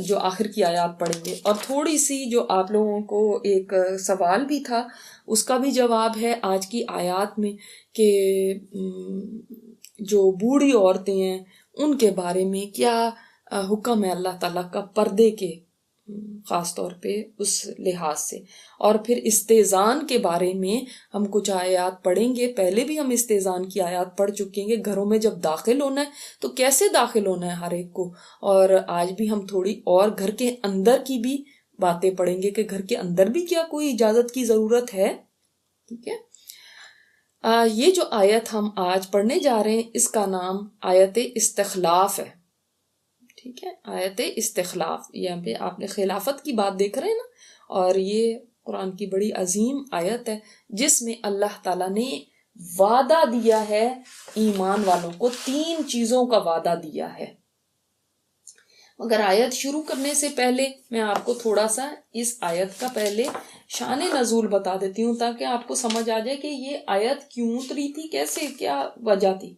جو آخر کی آیات پڑھیں گے، اور تھوڑی سی جو آپ لوگوں کو ایک سوال بھی تھا اس کا بھی جواب ہے آج کی آیات میں، کہ جو بوڑھی عورتیں ہیں ان کے بارے میں کیا حکم ہے اللہ تعالیٰ کا پردے کے، خاص طور پہ اس لحاظ سے. اور پھر استئذان کے بارے میں ہم کچھ آیات پڑھیں گے. پہلے بھی ہم استئذان کی آیات پڑھ چکے ہیں، گھروں میں جب داخل ہونا ہے تو کیسے داخل ہونا ہے ہر ایک کو. اور آج بھی ہم تھوڑی اور گھر کے اندر کی بھی باتیں پڑھیں گے، کہ گھر کے اندر بھی کیا کوئی اجازت کی ضرورت ہے. ٹھیک ہے. یہ جو آیت ہم آج پڑھنے جا رہے ہیں اس کا نام آیت استخلاف ہے. ٹھیک ہے، آیت استخلاف. یہاں پہ آپ نے خلافت کی بات دیکھ رہے ہیں نا، اور یہ قرآن کی بڑی عظیم آیت ہے جس میں اللہ تعالیٰ نے وعدہ دیا ہے ایمان والوں کو. 3 چیزوں کا وعدہ دیا ہے. مگر آیت شروع کرنے سے پہلے میں آپ کو تھوڑا سا اس آیت کا پہلے شان نزول بتا دیتی ہوں، تاکہ آپ کو سمجھ آ جائے کہ یہ آیت کیوں اتری تھی، کیسے، کیا وجہ تھی.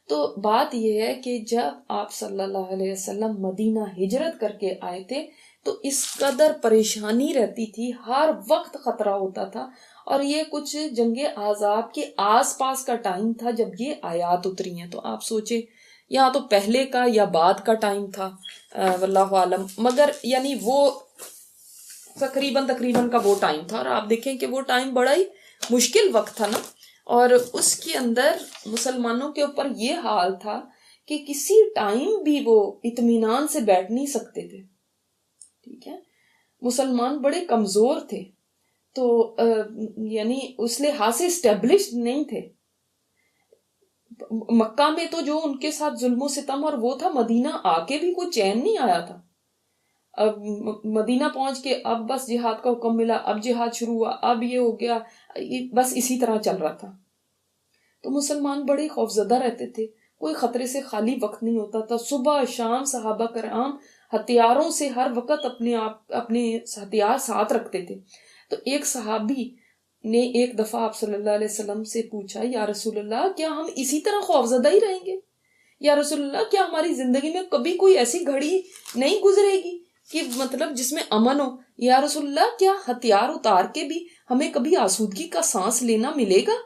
تو بات یہ ہے کہ جب آپ صلی اللہ علیہ وسلم مدینہ ہجرت کر کے آئے تھے تو اس قدر پریشانی رہتی تھی، ہر وقت خطرہ ہوتا تھا. اور یہ کچھ جنگ احزاب کے آس پاس کا ٹائم تھا جب یہ آیات اتری ہیں. تو آپ سوچیں یہاں تو پہلے کا یا بعد کا ٹائم تھا، واللہ عالم، مگر یعنی وہ تقریباً کا وہ ٹائم تھا. اور آپ دیکھیں کہ وہ ٹائم بڑا ہی مشکل وقت تھا نا، اور اس کے اندر مسلمانوں کے اوپر یہ حال تھا کہ کسی ٹائم بھی وہ اطمینان سے بیٹھ نہیں سکتے تھے. ٹھیک ہے، مسلمان بڑے کمزور تھے، تو یعنی اس لحاظ سے اسٹیبلشڈ نہیں تھے. مکہ میں تو جو ان کے ساتھ ظلم و ستم اور وہ تھا، مدینہ آ کے بھی کوئی چین نہیں آیا تھا. اب مدینہ پہنچ کے اب بس جہاد کا حکم ملا، اب جہاد شروع ہوا، اب یہ ہو گیا، بس اسی طرح چل رہا تھا. تو مسلمان بڑے خوفزدہ رہتے تھے، کوئی خطرے سے خالی وقت نہیں ہوتا تھا. صبح شام صحابہ کرام ہتھیاروں سے ہر وقت اپنے ہتھیار ساتھ رکھتے تھے. تو ایک صحابی نے ایک دفعہ آپ صلی اللہ علیہ وسلم سے پوچھا، یا رسول اللہ کیا ہم اسی طرح خوفزدہ ہی رہیں گے؟ یا رسول اللہ کیا ہماری زندگی میں کبھی کوئی ایسی گھڑی نہیں گزرے گی کہ مطلب جس میں امن ہو؟ یا رسول اللہ کیا ہتھیار اتار کے بھی ہمیں کبھی آسودگی کا سانس لینا ملے گا؟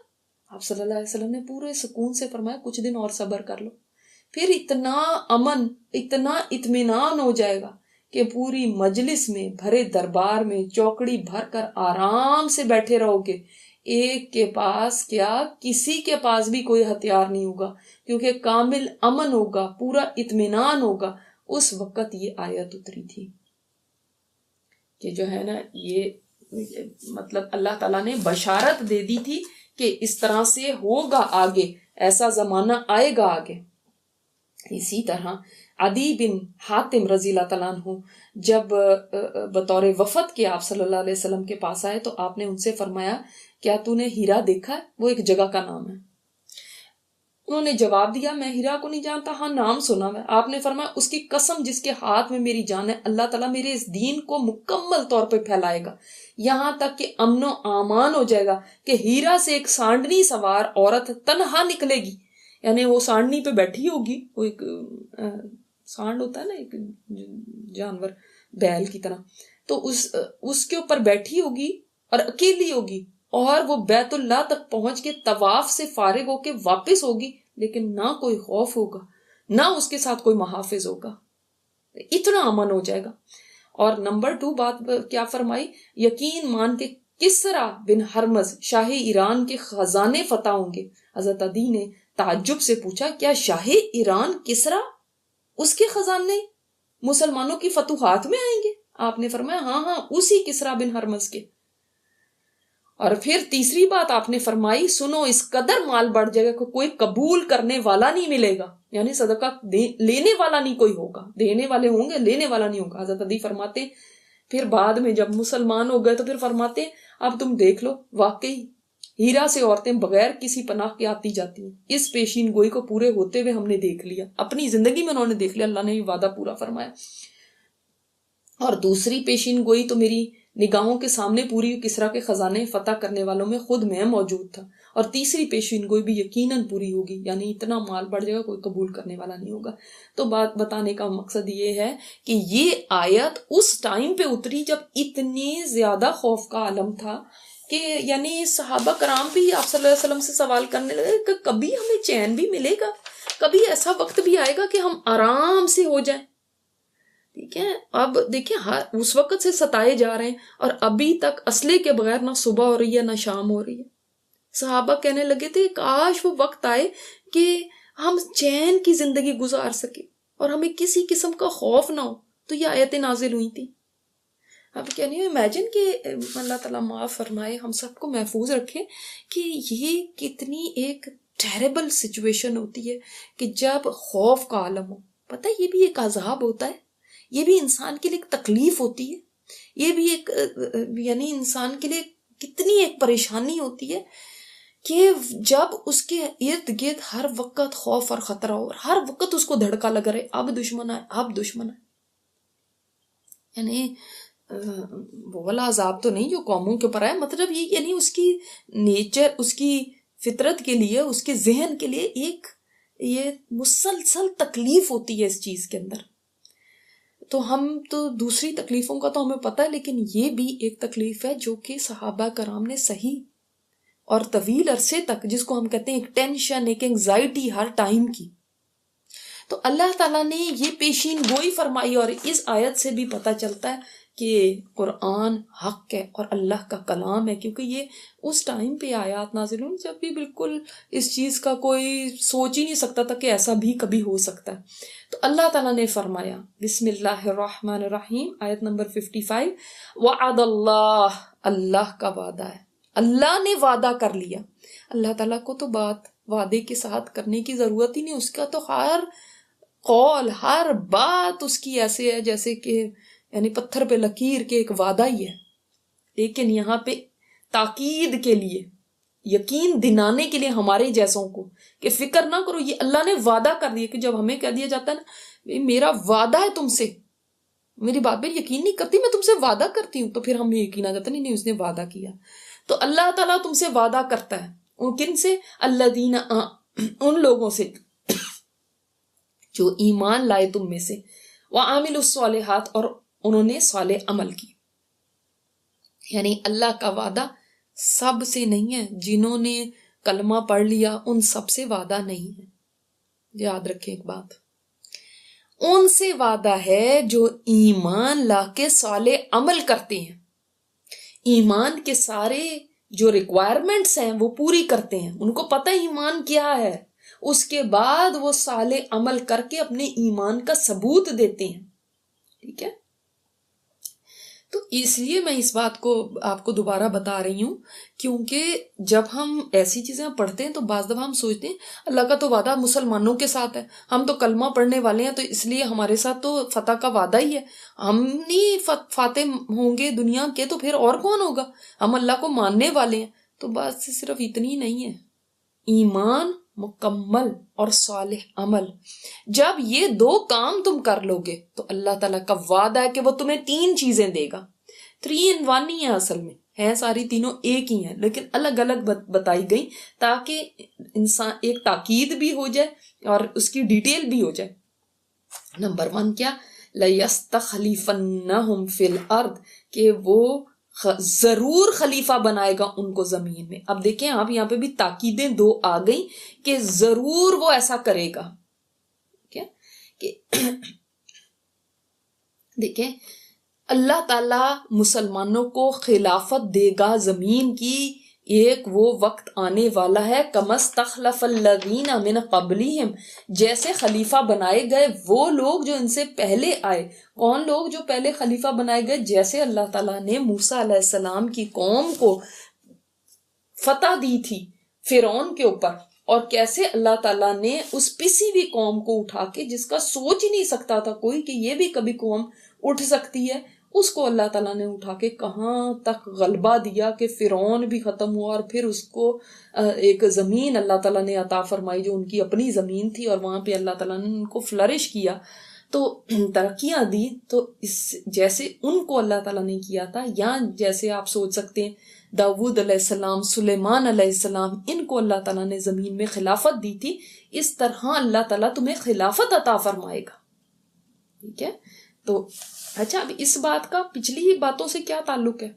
آپ صلی اللہ علیہ وسلم نے پورے سکون سے فرمایا کچھ دن اور صبر کر لو، پھر اتنا امن، اتنا اطمینان ہو جائے گا کہ پوری مجلس میں، بھرے دربار میں چوکڑی بھر کر آرام سے بیٹھے رہو گے. ایک کے پاس کیا، کسی کے پاس بھی کوئی ہتھیار نہیں ہوگا، کیونکہ کامل امن ہوگا، پورا اطمینان ہوگا. اس وقت یہ آیت اتری تھی کہ جو ہے نا، یہ مطلب اللہ تعالیٰ نے بشارت دے دی تھی کہ اس طرح سے ہوگا، آگے ایسا زمانہ آئے گا آگے. اسی طرح عدی بن حاتم رضی اللہ تعالیٰ عنہ جب بطور وفد کے آپ صلی اللہ علیہ وسلم کے پاس آئے تو آپ نے ان سے فرمایا کیا تو نے ہیرا دیکھا ہے؟ وہ ایک جگہ کا نام ہے. انہوں نے جواب دیا میں ہیرا کو نہیں جانتا، ہاں نام سنا میں. آپ نے فرمایا اس کی قسم جس کے ہاتھ میں میری جان ہے، اللہ تعالیٰ میرے اس دین کو مکمل طور پہ پھیلائے گا یہاں تک کہ امن و امان ہو جائے گا کہ ہیرا سے ایک سانڈنی سوار عورت تنہا نکلے گی. یعنی وہ سانڈنی پہ بیٹھی ہوگی، وہ ایک سانڈ ہوتا ہے نا، ایک جانور بیل کی طرح، تو اس کے اوپر بیٹھی ہوگی اور اکیلی ہوگی، اور وہ بیت اللہ تک پہنچ کے طواف سے فارغ ہو کے واپس ہوگی، لیکن نہ کوئی خوف ہوگا، نہ اس کے ساتھ کوئی محافظ ہوگا. اتنا امن ہو جائے گا. اور نمبر 2 بات کیا فرمائی، یقین مان کے کسرا بن ہرمز شاہ ایران کے خزانے فتح ہوں گے. حضرت عدی نے تعجب سے پوچھا کیا شاہ ایران کسرا، اس کے خزانے مسلمانوں کی فتوحات میں آئیں گے؟ آپ نے فرمایا ہاں اسی کسرا بن ہرمز کے. اور پھر تیسری بات آپ نے فرمائی سنو اس قدر مال بڑھ جائے گا کہ کوئی قبول کرنے والا نہیں ملے گا، یعنی صدقہ لینے والا نہیں کوئی ہوگا، دینے والے ہوں گے لینے والا نہیں ہوگا. حضرت عدی فرماتے پھر بعد میں جب مسلمان ہو گئے تو پھر فرماتے اب تم دیکھ لو واقعی ہیرا سے عورتیں بغیر کسی پناہ کے آتی جاتی ہیں. اس پیشین گوئی کو پورے ہوتے ہوئے ہم نے دیکھ لیا، اپنی زندگی میں انہوں نے دیکھ لیا، اللہ نے یہ وعدہ پورا فرمایا. اور دوسری پیشین گوئی تو میری نگاہوں کے سامنے پوری کسریٰ کے خزانے فتح کرنے والوں میں خود میں موجود تھا، اور تیسری پیشین گوئی بھی یقیناً پوری ہوگی، یعنی اتنا مال بڑھ جائے گا کوئی قبول کرنے والا نہیں ہوگا۔ تو بات بتانے کا مقصد یہ ہے کہ یہ آیت اس ٹائم پہ اتری جب اتنی زیادہ خوف کا عالم تھا کہ یعنی صحابہ کرام بھی آپ صلی اللہ علیہ وسلم سے سوال کرنے لگے کہ کبھی ہمیں چین بھی ملے گا، کبھی ایسا وقت بھی آئے گا کہ ہم آرام سے ہو جائیں۔ ٹھیک ہے، اب دیکھیں اس وقت سے ستائے جا رہے ہیں اور ابھی تک اسلحے کے بغیر نہ صبح ہو رہی ہے نہ شام ہو رہی ہے۔ صحابہ کہنے لگے تھے کاش وہ وقت آئے کہ ہم چین کی زندگی گزار سکے اور ہمیں کسی قسم کا خوف نہ ہو، تو یہ آیتیں نازل ہوئی تھی۔ اب کیا نہیں امیجن کہ اللہ تعالیٰ معاف فرمائے، ہم سب کو محفوظ رکھے کہ یہ کتنی ایک ٹیریبل سچویشن ہوتی ہے کہ جب خوف کا عالم ہو۔ پتہ یہ بھی ایک عذاب ہوتا ہے، یہ بھی انسان کے لیے ایک تکلیف ہوتی ہے، یہ بھی ایک یعنی انسان کے لیے کتنی ایک پریشانی ہوتی ہے کہ جب اس کے ارد گرد ہر وقت خوف اور خطرہ ہو اور ہر وقت اس کو دھڑکا لگ رہے اب دشمن ہے اب دشمن ہے۔ یعنی وہ والا عذاب تو نہیں جو قوموں کے اوپر ہے، مطلب یہ یعنی اس کی نیچر، اس کی فطرت کے لیے، اس کے ذہن کے لیے ایک یہ مسلسل تکلیف ہوتی ہے اس چیز کے اندر۔ تو ہم تو دوسری تکلیفوں کا تو ہمیں پتہ ہے، لیکن یہ بھی ایک تکلیف ہے جو کہ صحابہ کرام نے صحیح اور طویل عرصے تک، جس کو ہم کہتے ہیں ایک ٹینشن، ایک انگزائٹی ہر ٹائم کی۔ تو اللہ تعالیٰ نے یہ پیشین گوئی فرمائی، اور اس آیت سے بھی پتہ چلتا ہے کہ قرآن حق ہے اور اللہ کا کلام ہے، کیونکہ یہ اس ٹائم پہ آیات نازل ہوئی جب بھی بالکل اس چیز کا کوئی سوچ ہی نہیں سکتا تھا کہ ایسا بھی کبھی ہو سکتا ہے۔ تو اللہ تعالیٰ نے فرمایا بسم اللہ الرحمن الرحیم، آیت نمبر 55، وعد اللہ، اللہ کا وعدہ ہے، اللہ نے وعدہ کر لیا۔ اللہ تعالیٰ کو تو بات وعدے کے ساتھ کرنے کی ضرورت ہی نہیں، اس کا تو ہر قول، ہر بات اس کی ایسے ہے جیسے کہ یعنی پتھر پہ لکیر کے ایک وعدہ ہی ہے۔ لیکن یہاں پہ تاکید کے لیے، یقین دلانے کے لیے ہمارے جیسوں کو کہ فکر نہ کرو، یہ اللہ نے وعدہ کر دیا۔ کہ جب ہمیں کہہ دیا جاتا ہے نا میرا وعدہ ہے تم سے، میری بات پہ یقین نہیں کرتی، میں تم سے وعدہ کرتی ہوں، تو پھر ہمیں یقین آ جاتا نہیں اس نے وعدہ کیا۔ تو اللہ تعالیٰ تم سے وعدہ کرتا ہے، ان کن سے؟ الذین، ان لوگوں سے جو ایمان لائے تم میں سے، وعاملوا الصالحات، اور انہوں نے صالح عمل کی۔ یعنی اللہ کا وعدہ سب سے نہیں ہے، جنہوں نے کلمہ پڑھ لیا ان سب سے وعدہ نہیں ہے، یاد رکھیں ایک بات، ان سے وعدہ ہے جو ایمان لا کے صالح عمل کرتے ہیں، ایمان کے سارے جو ریکوائرمنٹس ہیں وہ پوری کرتے ہیں، ان کو پتہ ایمان کیا ہے، اس کے بعد وہ صالح عمل کر کے اپنے ایمان کا ثبوت دیتے ہیں۔ ٹھیک ہے، تو اس لیے میں اس بات کو آپ کو دوبارہ بتا رہی ہوں، کیونکہ جب ہم ایسی چیزیں پڑھتے ہیں تو بعض دفعہ ہم سوچتے ہیں اللہ کا تو وعدہ مسلمانوں کے ساتھ ہے، ہم تو کلمہ پڑھنے والے ہیں تو اس لیے ہمارے ساتھ تو فتح کا وعدہ ہی ہے، ہم نہیں فاتح ہوں گے دنیا کے تو پھر اور کون ہوگا، ہم اللہ کو ماننے والے ہیں۔ تو بات صرف اتنی نہیں ہے، ایمان مکمل اور صالح عمل، جب یہ دو کام تم کر لو گے تو اللہ تعالیٰ کا وعدہ ہے کہ وہ تمہیں 3 چیزیں دے گا۔ 3 in 1 ہی ہے، اصل میں ہیں ساری تینوں ایک ہی ہیں لیکن الگ الگ بتائی گئی تاکہ انسان ایک تاکید بھی ہو جائے اور اس کی ڈیٹیل بھی ہو جائے۔ نمبر 1 کیا؟ لَيَسْتَخْلِفَنَّهُمْ فِي الْأَرْضِ، کہ وہ ضرور خلیفہ بنائے گا ان کو زمین میں۔ اب دیکھیں آپ یہاں پہ بھی تاکیدیں 2 آ گئی کہ ضرور وہ ایسا کرے گا۔ کہ دیکھیں اللہ تعالیٰ مسلمانوں کو خلافت دے گا زمین کی، ایک وہ وقت آنے والا ہے کَمَا اسْتَخْلَفَ الَّذِينَ مِنْ قَبْلِهِمْ، جیسے خلیفہ بنائے گئے وہ لوگ جو ان سے پہلے آئے۔ کون لوگ جو پہلے خلیفہ بنائے گئے؟ جیسے اللہ تعالیٰ نے موسیٰ علیہ السلام کی قوم کو فتح دی تھی فرعون کے اوپر، اور کیسے اللہ تعالیٰ نے اس پسی ہوئی قوم کو اٹھا کے، جس کا سوچ ہی نہیں سکتا تھا کوئی کہ یہ بھی کبھی قوم اٹھ سکتی ہے، اس کو اللہ تعالیٰ نے اٹھا کے کہاں تک غلبہ دیا کہ فرعون بھی ختم ہوا، اور پھر اس کو ایک زمین اللہ تعالیٰ نے عطا فرمائی جو ان کی اپنی زمین تھی، اور وہاں پہ اللہ تعالیٰ نے ان کو فلرش کیا۔ تو ترقیاں دی تو اس جیسے ان کو اللہ تعالیٰ نے کیا تھا، یا جیسے آپ سوچ سکتے ہیں داؤد علیہ السلام، سلیمان علیہ السلام، ان کو اللہ تعالیٰ نے زمین میں خلافت دی تھی، اس طرح اللہ تعالیٰ تمہیں خلافت عطا فرمائے گا. ٹھیک ہے. تو اچھا، اب اس بات کا پچھلی باتوں سے کیا تعلق ہے،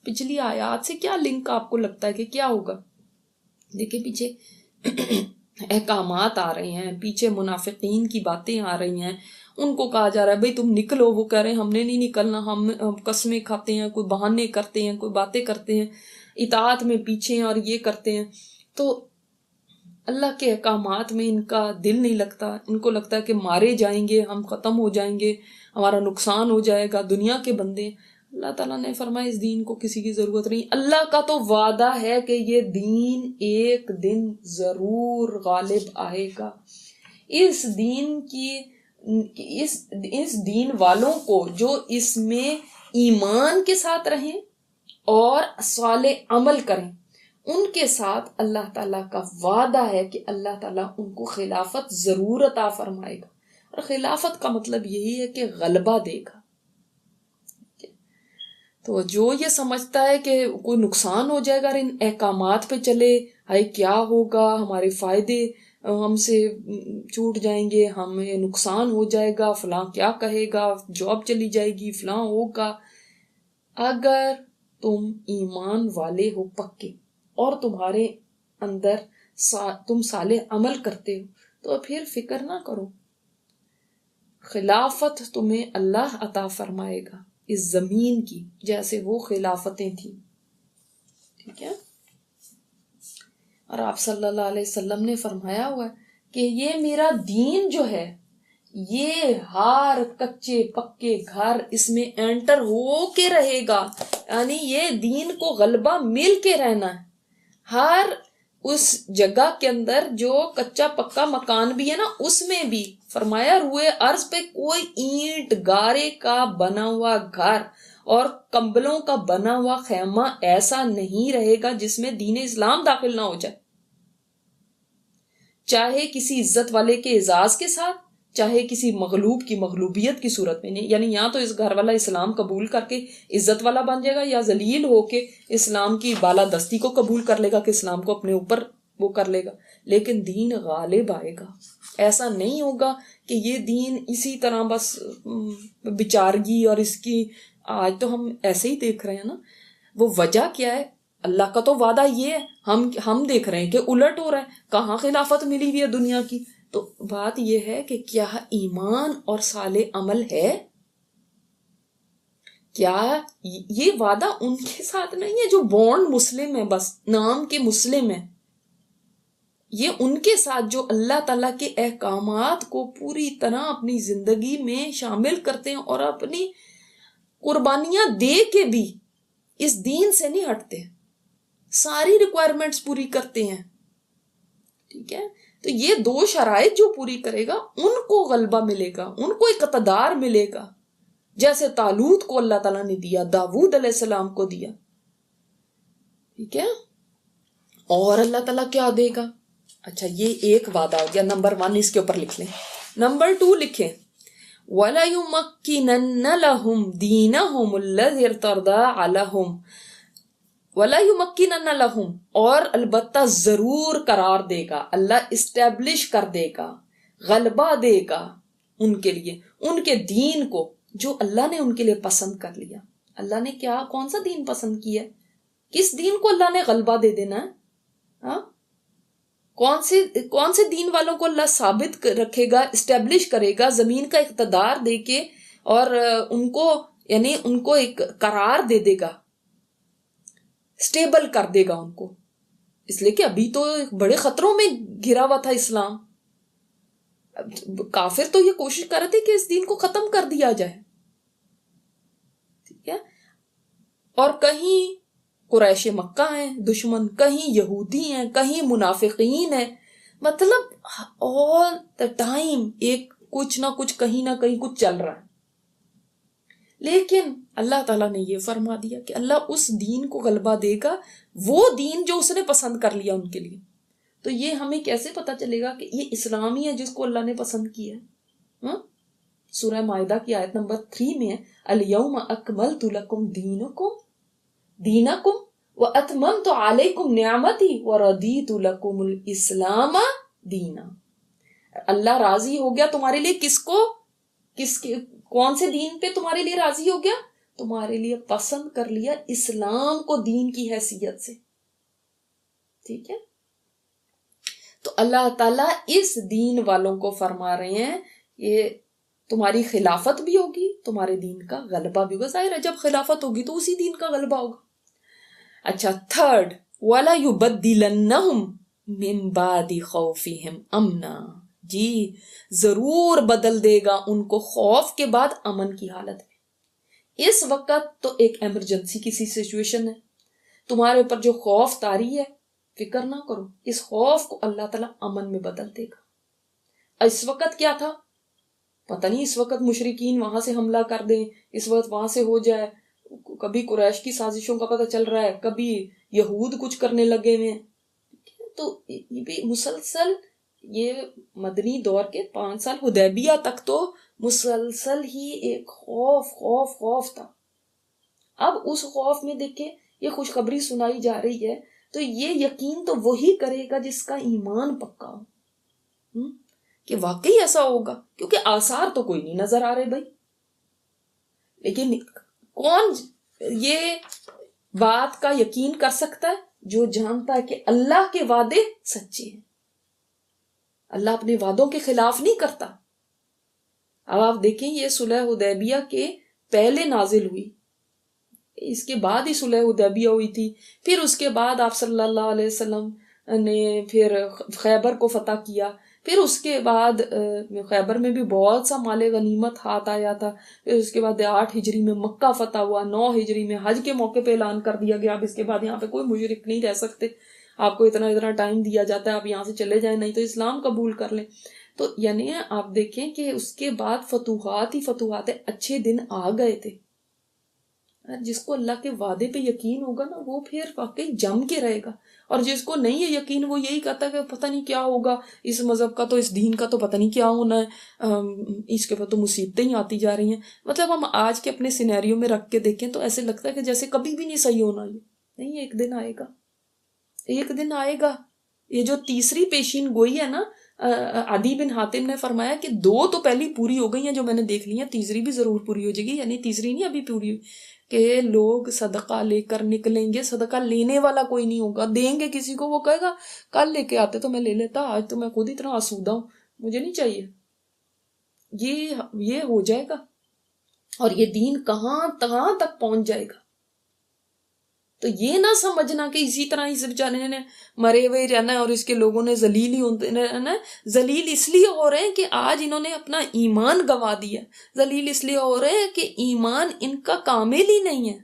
پچھلی آیات سے کیا لنک آپ کو لگتا ہے کہ کیا ہوگا؟ دیکھیں پیچھے احکامات آ رہے ہیں، پیچھے منافقین کی باتیں آ رہی ہیں، ان کو کہا جا رہا ہے بھئی تم نکلو، وہ کہہ رہے ہیں ہم نے نہیں نکلنا، ہم قسمیں کھاتے ہیں، کوئی بہانے کرتے ہیں، کوئی باتیں کرتے ہیں، اطاعت میں پیچھے ہیں اور یہ کرتے ہیں. تو اللہ کے احکامات میں ان کا دل نہیں لگتا، ان کو لگتا ہے کہ مارے جائیں گے، ہم ختم ہو جائیں گے، ہمارا نقصان ہو جائے گا، دنیا کے بندے. اللہ تعالیٰ نے فرمایا اس دین کو کسی کی ضرورت نہیں. اللہ کا تو وعدہ ہے کہ یہ دین ایک دن ضرور غالب آئے گا. اس دین کی اس دین والوں کو جو اس میں ایمان کے ساتھ رہیں اور صالح عمل کریں، ان کے ساتھ اللہ تعالیٰ کا وعدہ ہے کہ اللہ تعالیٰ ان کو خلافت ضرور عطا فرمائے گا. اور خلافت کا مطلب یہی ہے کہ غلبہ دے گا. تو جو یہ سمجھتا ہے کہ کوئی نقصان ہو جائے گا اور ان احکامات پہ چلے، ہائی کیا ہوگا، ہمارے فائدے ہم سے چھوٹ جائیں گے، ہمیں نقصان ہو جائے گا، فلاں کیا کہے گا، جاب چلی جائے گی، فلاں ہوگا. اگر تم ایمان والے ہو پکے اور تمہارے اندر تم صالح عمل کرتے ہو تو پھر فکر نہ کرو، خلافت تمہیں اللہ عطا فرمائے گا اس زمین کی، جیسے وہ خلافتیں تھیں. ٹھیک ہے. اور آپ صلی اللہ علیہ وسلم نے فرمایا ہوا ہے کہ یہ میرا دین جو ہے، یہ ہر کچے پکے گھر اس میں انٹر ہو کے رہے گا. یعنی یہ دین کو غلبہ مل کے رہنا ہے. ہر اس جگہ کے اندر جو کچا پکا مکان بھی ہے نا، اس میں بھی فرمایا روئے عرض پہ کوئی اینٹ گارے کا بنا ہوا گھر اور کمبلوں کا بنا ہوا خیمہ ایسا نہیں رہے گا جس میں دین اسلام داخل نہ ہو جائے، چاہے کسی عزت والے کے اعزاز کے ساتھ، چاہے کسی مغلوب کی مغلوبیت کی صورت میں. نہیں، یعنی یا تو اس گھر والا اسلام قبول کر کے عزت والا بن جائے گا، یا ذلیل ہو کے اسلام کی بالادستی کو قبول کر لے گا کہ اسلام کو اپنے اوپر وہ کر لے گا. لیکن دین غالب آئے گا. ایسا نہیں ہوگا کہ یہ دین اسی طرح بس بچارگی، اور اس کی آج تو ہم ایسے ہی دیکھ رہے ہیں نا. وہ وجہ کیا ہے؟ اللہ کا تو وعدہ یہ ہے، ہم دیکھ رہے ہیں کہ الٹ ہو رہا ہے. کہاں خلافت ملی ہوئی ہے دنیا کی؟ تو بات یہ ہے کہ کیا ایمان اور صالح عمل ہے؟ کیا یہ وعدہ ان کے ساتھ نہیں ہے جو بورن مسلم ہے، بس نام کے مسلم ہیں؟ یہ ان کے ساتھ جو اللہ تعالیٰ کے احکامات کو پوری طرح اپنی زندگی میں شامل کرتے ہیں اور اپنی قربانیاں دے کے بھی اس دین سے نہیں ہٹتے، ساری ریکوائرمنٹس پوری کرتے ہیں. ٹھیک ہے. تو یہ دو شرائط جو پوری کرے گا ان کو غلبہ ملے گا، ان کو اقتدار ملے گا، جیسے طالوت کو اللہ تعالیٰ نے دیا، داؤد علیہ السلام کو دیا. ٹھیک ہے. اور اللہ تعالیٰ کیا دے گا؟ اچھا، یہ ایک وعدہ ہو گیا. نمبر 1 اس کے اوپر لکھ لیں. نمبر 2 لکھیں وَلَيُمَكِّنَنَّ لَهُمْ دِينَهُمُ الَّذِي ارْتَضَىٰ لَهُمْ وَلَيُمَكِّنَنَّ لَهُمْ، اور البتہ ضرور قرار دے گا اللہ، اسٹیبلش کر دے گا، غلبہ دے گا ان کے لیے، ان کے دین کو جو اللہ نے ان کے لیے پسند کر لیا. اللہ نے کون سا دین پسند کیا؟ کس دین کو اللہ نے غلبہ دے دینا ہے؟ ہاں، کون سے دین والوں کو اللہ ثابت رکھے گا، اسٹیبلش کرے گا زمین کا اقتدار دے کے، اور ان کو ایک قرار دے دے گا، اسٹیبل کر دے گا ان کو. اس لیے کہ ابھی تو بڑے خطروں میں گھرا ہوا تھا اسلام. کافر تو یہ کوشش کر رہے تھے کہ اس دین کو ختم کر دیا جائے. ٹھیک ہے. اور کہیں قریش مکہ ہیں دشمن، کہیں یہودی ہیں، کہیں منافقین ہیں. مطلب all the time ایک کچھ نہ کچھ کہیں نہ کہیں کچھ چل رہا ہے. لیکن اللہ تعالیٰ نے یہ فرما دیا کہ اللہ اس دین کو غلبہ دے گا، وہ دین جو اس نے پسند کر لیا ان کے لیے. تو یہ ہمیں کیسے پتا چلے گا کہ یہ اسلامی ہے جس کو اللہ نے پسند کیا ہے؟ سورہ مائدہ کی آیت نمبر 3 میں ہے الیوم اکملت لکم دینکم واتممت علیکم نعمتی ورضیت لکم الاسلام دینا. اللہ راضی ہو گیا تمہارے لیے کون سے دین پہ تمہارے لیے راضی ہو گیا؟ تمہارے لیے پسند کر لیا اسلام کو دین کی حیثیت سے. ٹھیک ہے. تو اللہ تعالیٰ اس دین والوں کو فرما رہے ہیں یہ تمہاری خلافت بھی ہوگی، تمہارے دین کا غلبہ بھی ہوگا. ظاہر ہے جب خلافت ہوگی تو اسی دین کا غلبہ ہوگا. اچھا، تھرڈ، وَلَا يُبَدِّلَنَّهُمْ مِن بَعْدِ خَوْفِهِمْ أَمْنًا. جی ضرور بدل دے گا ان کو خوف کے بعد امن کی حالت میں. اس وقت تو ایک ایمرجنسی کی سی سچویشن ہے، تمہارے اوپر جو خوف طاری ہے فکر نہ کرو، اس خوف کو اللہ تعالیٰ امن میں بدل دے گا. اس وقت کیا تھا پتہ نہیں، اس وقت مشرکین وہاں سے حملہ کر دیں، اس وقت وہاں سے ہو جائے، کبھی قریش کی سازشوں کا پتہ چل رہا ہے، کبھی یہود کچھ کرنے لگے ہوئے. تو یہ بھی مسلسل، یہ مدنی دور کے 5 سال حدیبیہ تک تو مسلسل ہی ایک خوف تھا. اب اس خوف میں دیکھیں یہ خوشخبری سنائی جا رہی ہے تو یہ یقین تو وہی کرے گا جس کا ایمان پکا ہو کہ واقعی ایسا ہوگا، کیونکہ آثار تو کوئی نہیں نظر آ رہے بھائی. لیکن کون یہ بات کا یقین کر سکتا ہے؟ جو جانتا ہے کہ اللہ کے وعدے سچے ہیں، اللہ اپنے وعدوں کے خلاف نہیں کرتا. اب آپ دیکھیں یہ صلح حدیبیہ کے پہلے نازل ہوئی، اس کے بعد ہی صلح حدیبیہ ہوئی تھی. پھر اس کے بعد آپ صلی اللہ علیہ وسلم نے پھر خیبر کو فتح کیا. پھر اس کے بعد خیبر میں بھی بہت سا مال غنیمت ہاتھ آیا تھا. پھر اس کے بعد 8 ہجری میں مکہ فتح ہوا، 9 ہجری میں حج کے موقع پہ اعلان کر دیا گیا اب اس کے بعد یہاں پہ کوئی مشرک نہیں رہ سکتے، آپ کو اتنا ٹائم دیا جاتا ہے، آپ یہاں سے چلے جائیں نہیں تو اسلام قبول کر لیں. تو یعنی آپ دیکھیں کہ اس کے بعد فتوحات ہی فتوحات، اچھے دن آ گئے تھے. جس کو اللہ کے وعدے پہ یقین ہوگا نا وہ پھر واقعی جم کے رہے گا، اور جس کو نہیں ہے یقین وہ یہی کہتا ہے کہ پتہ نہیں کیا ہوگا، اس مذہب کا تو اس دین کا تو پتہ نہیں کیا ہونا ہے، اس کے بعد تو مصیبتیں ہی آتی جا رہی ہیں. مطلب ہم آج کے اپنے سینیریو میں رکھ کے دیکھیں تو ایسے لگتا ہے کہ جیسے کبھی بھی نہیں صحیح ہونا. یہ نہیں، ایک دن آئے گا، ایک دن آئے گا. یہ جو تیسری پیشین گوئی ہے نا، عدی بن حاتم نے فرمایا کہ 2 تو پہلی پوری ہو گئی ہیں جو میں نے دیکھ لی ہیں، تیسری بھی ضرور پوری ہو جائے گی. یعنی تیسری نہیں ابھی پوری ہوئی کہ لوگ صدقہ لے کر نکلیں گے، صدقہ لینے والا کوئی نہیں ہوگا. دیں گے کسی کو، وہ کہے گا کل لے کے آتے تو میں لے لیتا، آج تو میں خود اتنا آسودہ ہوں، مجھے نہیں چاہیے. یہ ہو جائے گا، اور یہ دین کہاں تک پہنچ جائے گا. تو یہ نہ سمجھنا کہ اسی طرح اس بیچارے نے مرے ہوئے رہنا ہے اور اس کے لوگوں نے ذلیل ہی ہوتے رہنا ہے. ذلیل اس لیے ہو رہے ہیں کہ آج انہوں نے اپنا ایمان گنوا دیا. ذلیل اس لیے ہو رہے ہیں کہ ایمان ان کا کامل ہی نہیں ہے.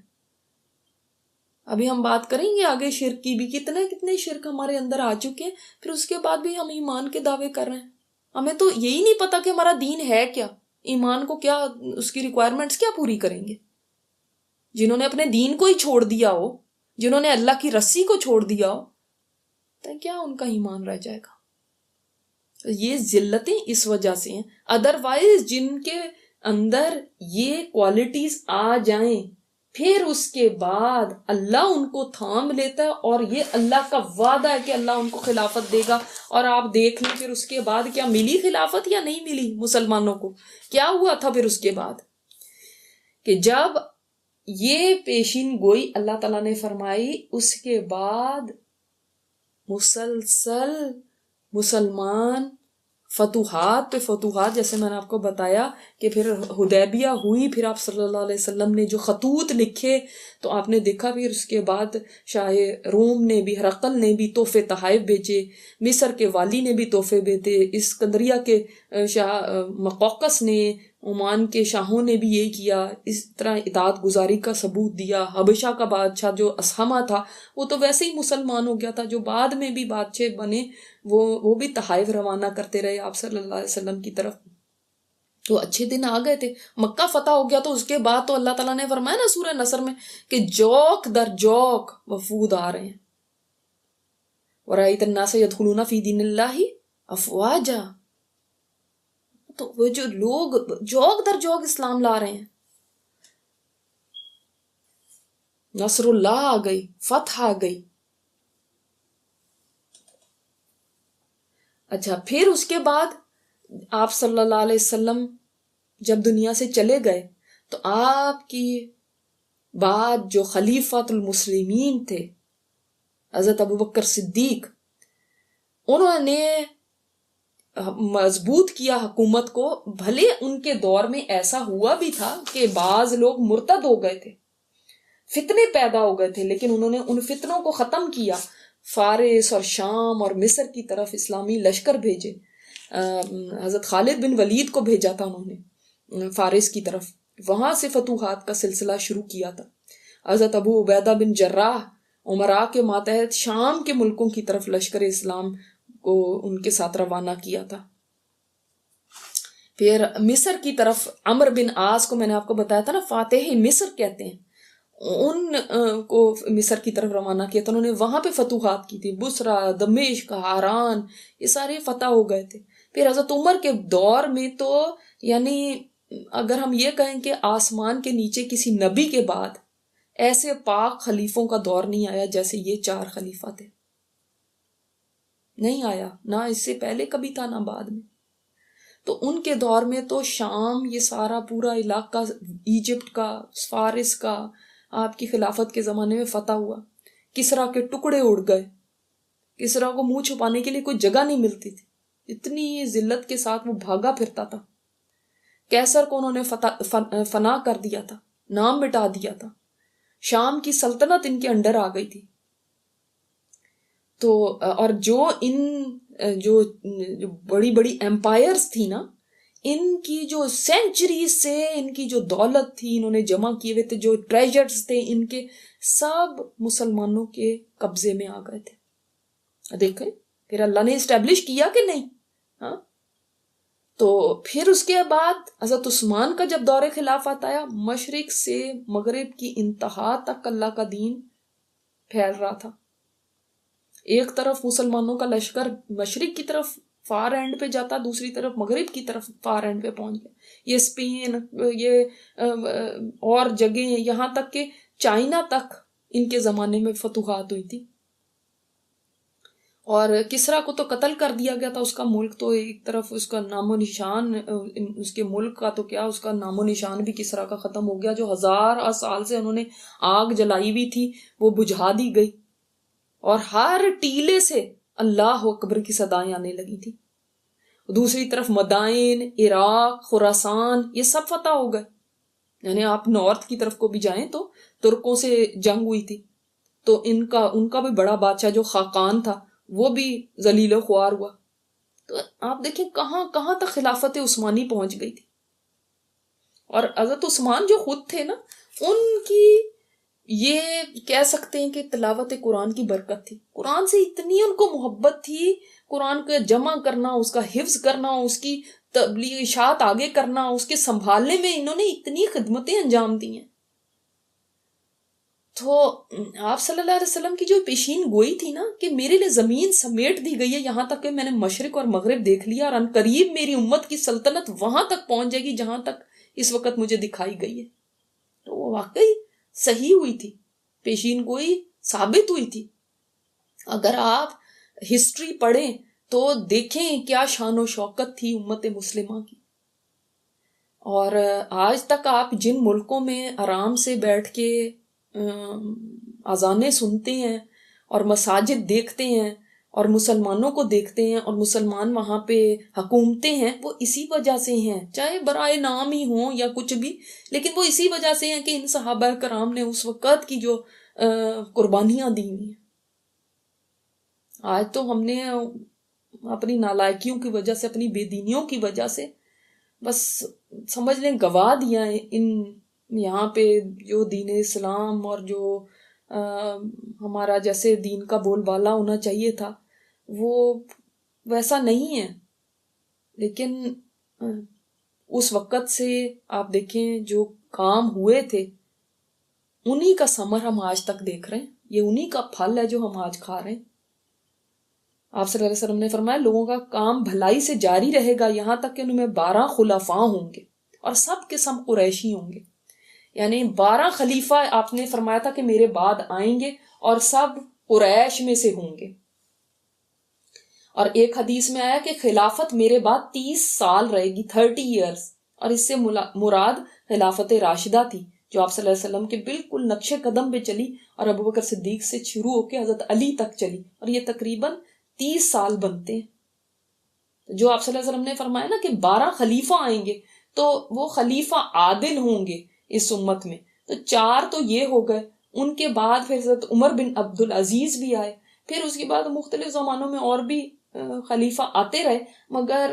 ابھی ہم بات کریں گے آگے شرک کی بھی، کتنے شرک ہمارے اندر آ چکے ہیں، پھر اس کے بعد بھی ہم ایمان کے دعوے کر رہے ہیں. ہمیں تو یہی نہیں پتا کہ ہمارا دین ہے کیا، ایمان کو کیا، اس کی ریکوائرمنٹس کیا پوری کریں گے. جنہوں نے اپنے دین کو ہی چھوڑ دیا ہو، جنہوں نے اللہ کی رسی کو چھوڑ دیا ہو، تو کیا ان کا ایمان رہ جائے گا. یہ ذلتیں اس وجہ سے ہیں. ادروائز جن کے اندر یہ کوالٹیز آ جائیں پھر اس کے بعد اللہ ان کو تھام لیتا ہے، اور یہ اللہ کا وعدہ ہے کہ اللہ ان کو خلافت دے گا. اور آپ دیکھ لیں پھر اس کے بعد کیا ملی خلافت یا نہیں ملی مسلمانوں کو. کیا ہوا تھا پھر اس کے بعد کہ جب یہ پیشین گوئی اللہ تعالیٰ نے فرمائی، اس کے بعد مسلسل مسلمان فتوحات پہ فتوحات، جیسے میں نے آپ کو بتایا کہ پھر حدیبیہ ہوئی، پھر آپ صلی اللہ علیہ وسلم نے جو خطوط لکھے تو آپ نے دیکھا، پھر اس کے بعد شاہ روم نے بھی، ہرقل نے بھی تحفے تحائف بھیجے، مصر کے والی نے بھی تحفے بھیجے، اسکندریہ کے شاہ مقوقس نے، عمان کے شاہوں نے بھی یہی کیا، اس طرح اطاعت گزاری کا ثبوت دیا. حبشہ کا بادشاہ جو اسحمہ تھا وہ تو ویسے ہی مسلمان ہو گیا تھا، جو بعد میں بھی بادشاہ بنے وہ بھی تحائف روانہ کرتے رہے آپ صلی اللہ علیہ وسلم کی طرف. تو اچھے دن آ گئے تھے، مکہ فتح ہو گیا. تو اس کے بعد تو اللہ تعالیٰ نے فرمایا نا سورہ نصر میں کہ جوک در جوک وفود آ رہے ہیں. وَرَأَيْتَ النَّاسَ يَدْخُلُونَ فِي دِينِ اللَّهِ أَفْوَاجًا. تو وہ جو لوگ جوگ در جوگ اسلام لا رہے ہیں، نصر اللہ آ گئی، فتح آ گئی. اچھا، پھر اس کے بعد آپ صلی اللہ علیہ وسلم جب دنیا سے چلے گئے تو آپ کی بعد جو خلیفۃ المسلمین تھے حضرت ابوبکر صدیق، انہوں نے مضبوط کیا حکومت کو. بھلے ان کے دور میں ایسا ہوا بھی تھا کہ بعض لوگ مرتد ہو گئے تھے، فتنے پیدا ہو گئے تھے، لیکن انہوں نے ان فتنوں کو ختم کیا. فارس اور شام اور مصر کی طرف اسلامی لشکر بھیجے. حضرت خالد بن ولید کو بھیجا تھا انہوں نے فارس کی طرف، وہاں سے فتوحات کا سلسلہ شروع کیا تھا. حضرت ابو عبیدہ بن جراح عمرا کے ماتحت شام کے ملکوں کی طرف لشکر اسلام کو ان کے ساتھ روانہ کیا تھا. پھر مصر کی طرف عمر بن عاص کو میں نے آپ کو بتایا تھا نا، فاتح مصر کہتے ہیں، ان کو مصر کی طرف روانہ کیا تھا. انہوں نے وہاں پہ فتوحات کی تھی، بصرہ، دمشق، ہاران، یہ سارے فتح ہو گئے تھے. پھر حضرت عمر کے دور میں تو یعنی اگر ہم یہ کہیں کہ آسمان کے نیچے کسی نبی کے بعد ایسے پاک خلیفوں کا دور نہیں آیا جیسے یہ 4 خلیفہ تھے. نہیں آیا، نہ اس سے پہلے کبھی تھا نہ بعد میں. تو ان کے دور میں تو شام، یہ سارا پورا علاقہ، ایجپٹ کا، فارس کا، آپ کی خلافت کے زمانے میں فتح ہوا. کسریٰ کے ٹکڑے اڑ گئے، کسریٰ کو منہ چھپانے کے لیے کوئی جگہ نہیں ملتی تھی، اتنی ذلت کے ساتھ وہ بھاگا پھرتا تھا. کیسر کو انہوں نے فنا کر دیا تھا، نام مٹا دیا تھا. شام کی سلطنت ان کے انڈر آ گئی تھی. تو اور جو بڑی بڑی ایمپائرز تھی نا، ان کی جو سینچریز سے ان کی جو دولت تھی، انہوں نے جمع کیے ہوئے تھے، جو ٹریجرز تھے ان کے، سب مسلمانوں کے قبضے میں آ گئے تھے. دیکھیں پھر اللہ نے اسٹیبلش کیا کہ نہیں. ہاں، تو پھر اس کے بعد حضرت عثمان کا جب دور خلافت آیا، مشرق سے مغرب کی انتہا تک اللہ کا دین پھیل رہا تھا. ایک طرف مسلمانوں کا لشکر مشرق کی طرف فار اینڈ پہ جاتا، دوسری طرف مغرب کی طرف فار اینڈ پہ پہنچ گیا. یہ اسپین، یہ اور جگہیں، یہاں تک کہ چائنا تک ان کے زمانے میں فتوحات ہوئی تھی. اور کسریٰ کو تو قتل کر دیا گیا تھا، اس کا ملک تو ایک طرف، اس کا نام و نشان، اس کے ملک کا تو کیا، اس کا نام و نشان بھی کسریٰ کا ختم ہو گیا. جو 1000 سال سے انہوں نے آگ جلائی ہوئی تھی وہ بجھا دی گئی، اور ہر ٹیلے سے اللہ اکبر کی صدائیں آنے لگی تھی. دوسری طرف مدائن، عراق، خراسان، یہ سب فتح ہو گئے. یعنی آپ نارتھ کی طرف کو بھی جائیں تو ترکوں سے جنگ ہوئی تھی، تو ان کا بھی بڑا بادشاہ جو خاقان تھا وہ بھی ذلیل و خوار ہوا. تو آپ دیکھیں کہاں کہاں تک خلافت عثمانی پہنچ گئی تھی. اور حضرت عثمان جو خود تھے نا، ان کی یہ کہہ سکتے ہیں کہ تلاوت قرآن کی برکت تھی. قرآن سے اتنی ان کو محبت تھی، قرآن کا جمع کرنا، اس کا حفظ کرنا، اس کی تبلیغ اشاعت آگے کرنا، اس کے سنبھالنے میں انہوں نے اتنی خدمتیں انجام دی ہیں. تو آپ صلی اللہ علیہ وسلم کی جو پیشین گوئی تھی نا کہ میرے لیے زمین سمیٹ دی گئی ہے، یہاں تک کہ میں نے مشرق اور مغرب دیکھ لیا، اور ان قریب میری امت کی سلطنت وہاں تک پہنچ جائے گی جہاں تک اس وقت مجھے دکھائی گئی ہے. تو وہ واقعی صحیح ہوئی تھی، پیشین گوئی ثابت ہوئی تھی. اگر آپ ہسٹری پڑھیں تو دیکھیں کیا شان و شوکت تھی امت مسلمہ کی. اور آج تک آپ جن ملکوں میں آرام سے بیٹھ کے اذانیں سنتے ہیں اور مساجد دیکھتے ہیں اور مسلمانوں کو دیکھتے ہیں اور مسلمان وہاں پہ حکومتیں ہیں، وہ اسی وجہ سے ہیں، چاہے برائے نام ہی ہوں یا کچھ بھی، لیکن وہ اسی وجہ سے ہیں کہ ان صحابہ کرام نے اس وقت کی جو قربانیاں دی ہوئی ہیں. آج تو ہم نے اپنی نالائکیوں کی وجہ سے، اپنی بے دینیوں کی وجہ سے بس سمجھ لیں گوا دیا ہے ان یہاں پہ جو دین اسلام اور جو ہمارا جیسے دین کا بول بالا ہونا چاہیے تھا وہ ویسا نہیں ہے. لیکن اس وقت سے آپ دیکھیں جو کام ہوئے تھے انہی کا ثمر ہم آج تک دیکھ رہے ہیں، یہ انہی کا پھل ہے جو ہم آج کھا رہے ہیں. آپ صلی اللہ علیہ وسلم نے فرمایا لوگوں کا کام بھلائی سے جاری رہے گا یہاں تک کہ ان میں 12 خلفاء ہوں گے اور سب کے سب قریشی ہوں گے. یعنی 12 خلیفہ آپ نے فرمایا تھا کہ میرے بعد آئیں گے اور سب قریش میں سے ہوں گے. اور ایک حدیث میں آیا کہ خلافت میرے بعد 30 سال رہے گی، 30 ایئرز، اور اس سے مراد خلافت راشدہ تھی جو آپ صلی اللہ علیہ وسلم کے بالکل نقش قدم پہ چلی اور ابوبکر صدیق سے شروع ہو کے حضرت علی تک چلی، اور یہ تقریباً 30 سال بنتے ہیں. جو آپ صلی اللہ علیہ وسلم نے فرمایا نا کہ 12 خلیفہ آئیں گے تو وہ خلیفہ عادل ہوں گے اس امت میں. تو 4 تو یہ ہو گئے، ان کے بعد پھر حضرت عمر بن عبد العزیز بھی آئے، پھر اس کے بعد مختلف زمانوں میں اور بھی خلیفہ آتے رہے، مگر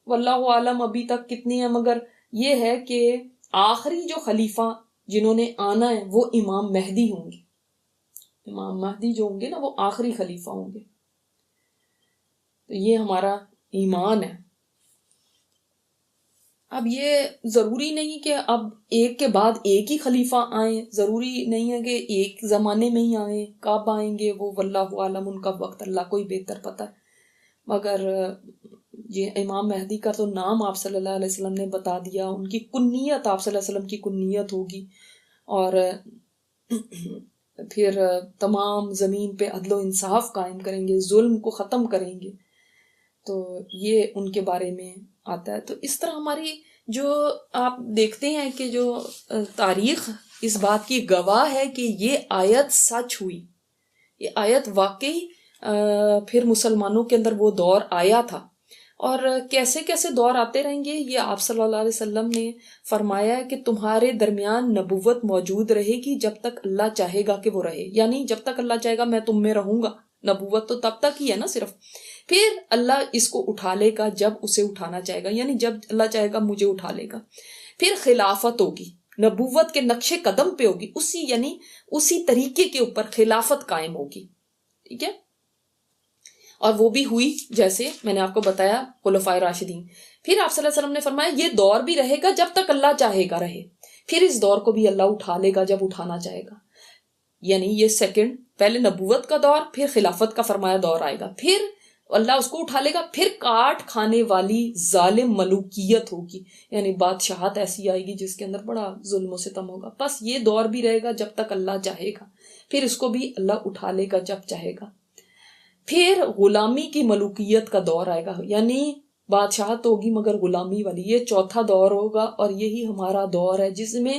واللہ عالم ابھی تک کتنے ہیں. مگر یہ ہے کہ آخری جو خلیفہ جنہوں نے آنا ہے وہ امام مہدی ہوں گے. امام مہدی جو ہوں گے نا وہ آخری خلیفہ ہوں گے. تو یہ ہمارا ایمان ہے. اب یہ ضروری نہیں کہ اب ایک کے بعد ایک ہی خلیفہ آئیں، ضروری نہیں ہے کہ ایک زمانے میں ہی آئیں، کب آئیں گے وہ واللہ عالم، ان کا وقت اللہ کو ہی بہتر پتہ ہے. مگر یہ امام مہدی کا تو نام آپ صلی اللہ علیہ وسلم نے بتا دیا، ان کی کنیت آپ صلی اللہ علیہ وسلم کی کنیت ہوگی، اور پھر تمام زمین پہ عدل و انصاف قائم کریں گے، ظلم کو ختم کریں گے. تو یہ ان کے بارے میں آتا ہے. تو اس طرح ہماری جو آپ دیکھتے ہیں کہ جو تاریخ اس بات کی گواہ ہے کہ یہ آیت سچ ہوئی، یہ آیت واقعی پھر مسلمانوں کے اندر وہ دور آیا تھا. اور کیسے کیسے دور آتے رہیں گے یہ آپ صلی اللہ علیہ وسلم نے فرمایا ہے کہ تمہارے درمیان نبوت موجود رہے گی جب تک اللہ چاہے گا کہ وہ رہے. یعنی جب تک اللہ چاہے گا میں تم میں رہوں گا. نبوت تو تب تک ہی ہے نا صرف، پھر اللہ اس کو اٹھا لے گا جب اسے اٹھانا چاہے گا، یعنی جب اللہ چاہے گا مجھے اٹھا لے گا. پھر خلافت ہوگی، نبوت کے نقش قدم پہ ہوگی، اسی طریقے کے اوپر خلافت قائم ہوگی. ٹھیک ہے، اور وہ بھی ہوئی جیسے میں نے آپ کو بتایا خلفائے راشدین. پھر آپ صلی اللہ علیہ وسلم نے فرمایا یہ دور بھی رہے گا جب تک اللہ چاہے گا رہے، پھر اس دور کو بھی اللہ اٹھا لے گا جب اٹھانا چاہے گا. یعنی یہ سیکنڈ، پہلے نبوت کا دور، پھر خلافت کا فرمایا دور آئے گا، پھر اللہ اس کو اٹھا لے گا، پھر کاٹ کھانے والی ظالم ملوکیت ہوگی، یعنی بادشاہت ایسی آئے گی جس کے اندر بڑا ظلم و ستم ہوگا. بس یہ دور بھی رہے گا جب تک اللہ چاہے گا، پھر اس کو بھی اللہ اٹھا لے گا جب چاہے گا. پھر غلامی کی ملوکیت کا دور آئے گا، یعنی بادشاہت ہوگی مگر غلامی والی. یہ چوتھا دور ہوگا، اور یہی ہمارا دور ہے جس میں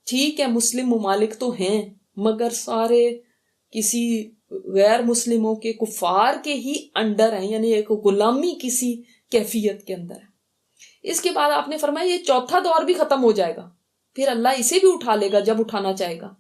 ٹھیک ہے مسلم ممالک تو ہیں مگر سارے کسی غیر مسلموں کے کفار کے ہی انڈر ہیں، یعنی ایک غلامی کسی کیفیت کے اندر ہے. اس کے بعد آپ نے فرمایا یہ چوتھا دور بھی ختم ہو جائے گا، پھر اللہ اسے بھی اٹھا لے گا جب اٹھانا چاہے گا.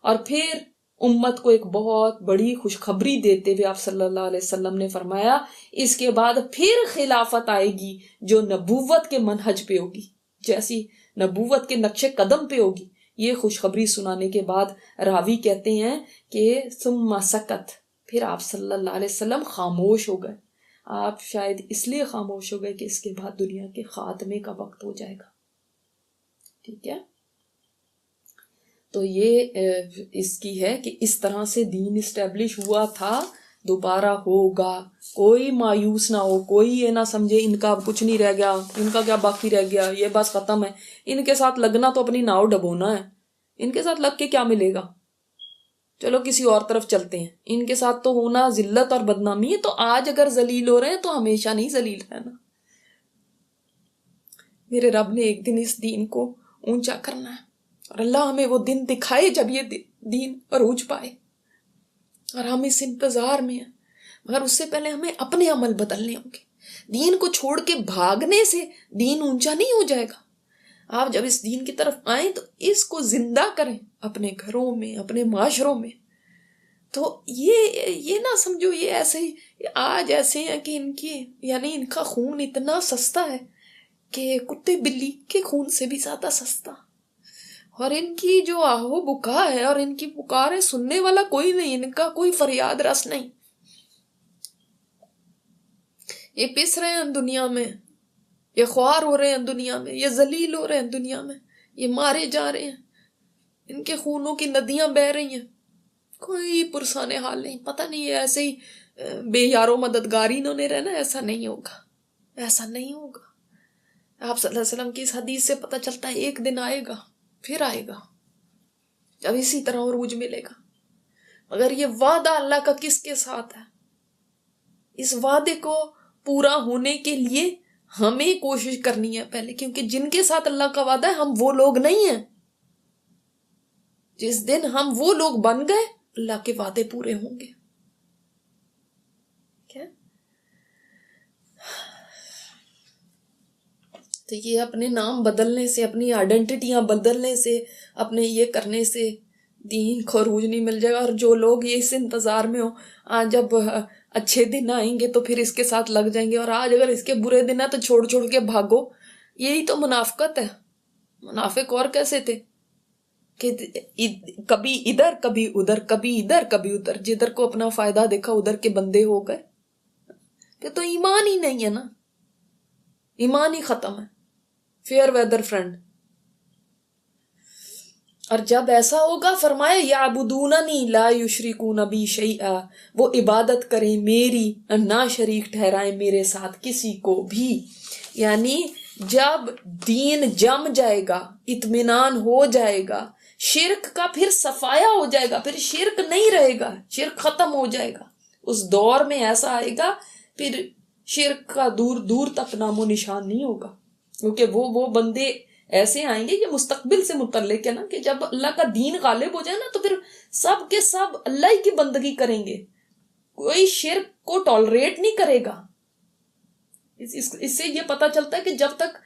اور پھر امت کو ایک بہت بڑی خوشخبری دیتے ہوئے آپ صلی اللہ علیہ وسلم نے فرمایا اس کے بعد پھر خلافت آئے گی جو نبوت کے منہج پہ ہوگی، جیسی نبوت کے نقش قدم پہ ہوگی. یہ خوشخبری سنانے کے بعد راوی کہتے ہیں کہ ثم سکت، پھر آپ صلی اللہ علیہ وسلم خاموش ہو گئے. آپ شاید اس لیے خاموش ہو گئے کہ اس کے بعد دنیا کے خاتمے کا وقت ہو جائے گا. ٹھیک ہے، تو یہ اس کی ہے کہ اس طرح سے دین اسٹیبلش ہوا تھا، دوبارہ ہوگا. کوئی مایوس نہ ہو، کوئی یہ نہ سمجھے ان کا اب کچھ نہیں رہ گیا، ان کا کیا باقی رہ گیا، یہ بس ختم ہے. ان کے ساتھ لگنا تو اپنی ناؤ ڈبونا ہے. ان کے ساتھ لگ کے کیا ملے گا، چلو کسی اور طرف چلتے ہیں. ان کے ساتھ تو ہونا ذلت اور بدنامی ہے. تو آج اگر ذلیل ہو رہے ہیں تو ہمیشہ نہیں ذلیل رہنا. میرے رب نے ایک دن اس دین کو اونچا کرنا ہے، اور اللہ ہمیں وہ دن دکھائے جب یہ دین عروج پائے، اور ہم اس انتظار میں ہیں. مگر اس سے پہلے ہمیں اپنے عمل بدلنے ہوں گے. دین کو چھوڑ کے بھاگنے سے دین اونچا نہیں ہو جائے گا. آپ جب اس دین کی طرف آئیں تو اس کو زندہ کریں اپنے گھروں میں، اپنے معاشروں میں. تو یہ نہ سمجھو یہ ایسے ہی آج ایسے ہیں کہ ان کا خون اتنا سستا ہے کہ کتے بلی کے خون سے بھی زیادہ سستا، اور ان کی جو آہو بکا ہے اور ان کی پکاریں سننے والا کوئی نہیں، ان کا کوئی فریاد رس نہیں. یہ پس رہے ہیں دنیا میں، یہ خوار ہو رہے ہیں دنیا میں، یہ ذلیل ہو رہے ہیں دنیا میں، یہ مارے جا رہے ہیں، ان کے خونوں کی ندیاں بہہ رہی ہیں. کوئی پرسان حال نہیں، پتہ نہیں ایسے ہی بے یارو مددگاری انہوں نے رہنا، ایسا نہیں ہوگا، ایسا نہیں ہوگا۔ آپ صلی اللہ علیہ وسلم کی اس حدیث سے پتہ چلتا ہے ایک دن آئے گا، پھر آئے گا جب اسی طرح عروج ملے گا۔ مگر یہ وعدہ اللہ کا کس کے ساتھ ہے؟ اس وعدے کو پورا ہونے کے لیے ہمیں کوشش کرنی ہے پہلے، کیونکہ جن کے ساتھ اللہ کا وعدہ ہے ہم وہ لوگ نہیں ہیں۔ جس دن ہم وہ لوگ بن گئے اللہ کے وعدے پورے ہوں گے۔ کیا؟ تو یہ اپنے نام بدلنے سے، اپنی آئیڈینٹیٹیاں بدلنے سے، اپنے یہ کرنے سے دین کو عروج نہیں مل جائے گا۔ اور جو لوگ یہ اس انتظار میں ہوں جب اچھے دن آئیں گے تو پھر اس کے ساتھ لگ جائیں گے، اور آج اگر اس کے برے دن ہیں تو چھوڑ چھوڑ کے بھاگو، یہی تو منافقت ہے۔ منافق اور کیسے تھے کہ کبھی ادھر کبھی ادھر، کبھی ادھر کبھی ادھر، جدھر کو اپنا فائدہ دیکھا ادھر کے بندے ہو گئے۔ کہ تو ایمان ہی نہیں ہے نا، ایمان ہی ختم ہے۔ Fair weather friend. اور جب ایسا ہوگا فرمایا یعبدوننی لا یشرکون بی شیئا، وہ عبادت کریں میری، نہ شریک ٹھہرائیں میرے ساتھ کسی کو بھی۔ یعنی جب دین جم جائے گا، اطمینان ہو جائے گا، شرک کا پھر صفایا ہو جائے گا، پھر شرک نہیں رہے گا، شرک ختم ہو جائے گا۔ اس دور میں ایسا آئے گا پھر شرک کا دور دور تک نام و نشان نہیں ہوگا، کیونکہ وہ بندے ایسے آئیں گے، یہ مستقبل سے متعلق ہے نا، کہ جب اللہ کا دین غالب ہو جائے نا تو پھر سب کے سب اللہ ہی کی بندگی کریں گے، کوئی شرک کو ٹالریٹ نہیں کرے گا۔ اس سے یہ پتہ چلتا ہے کہ جب تک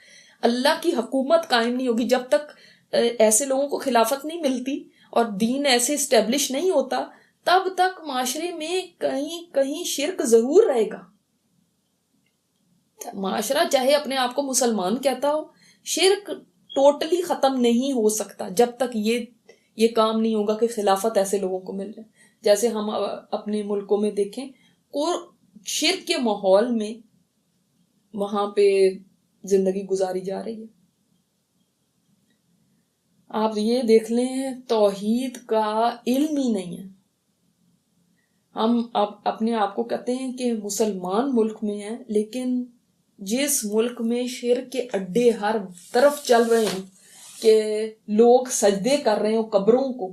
اللہ کی حکومت قائم نہیں ہوگی، جب تک ایسے لوگوں کو خلافت نہیں ملتی اور دین ایسے اسٹیبلش نہیں ہوتا، تب تک معاشرے میں کہیں کہیں شرک ضرور رہے گا۔ معاشرہ چاہے اپنے آپ کو مسلمان کہتا ہو، شرک ٹوٹلی ختم نہیں ہو سکتا جب تک یہ کام نہیں ہوگا کہ خلافت ایسے لوگوں کو مل جائے۔ جیسے ہم اپنے ملکوں میں دیکھیں، شرک کے ماحول میں وہاں پہ زندگی گزاری جا رہی ہے۔ آپ یہ دیکھ لیں، توحید کا علم ہی نہیں ہے۔ ہم اپنے آپ کو کہتے ہیں کہ مسلمان ملک میں ہیں، لیکن جس ملک میں شرک کے اڈے ہر طرف چل رہے ہیں کہ لوگ سجدے کر رہے ہوں قبروں کو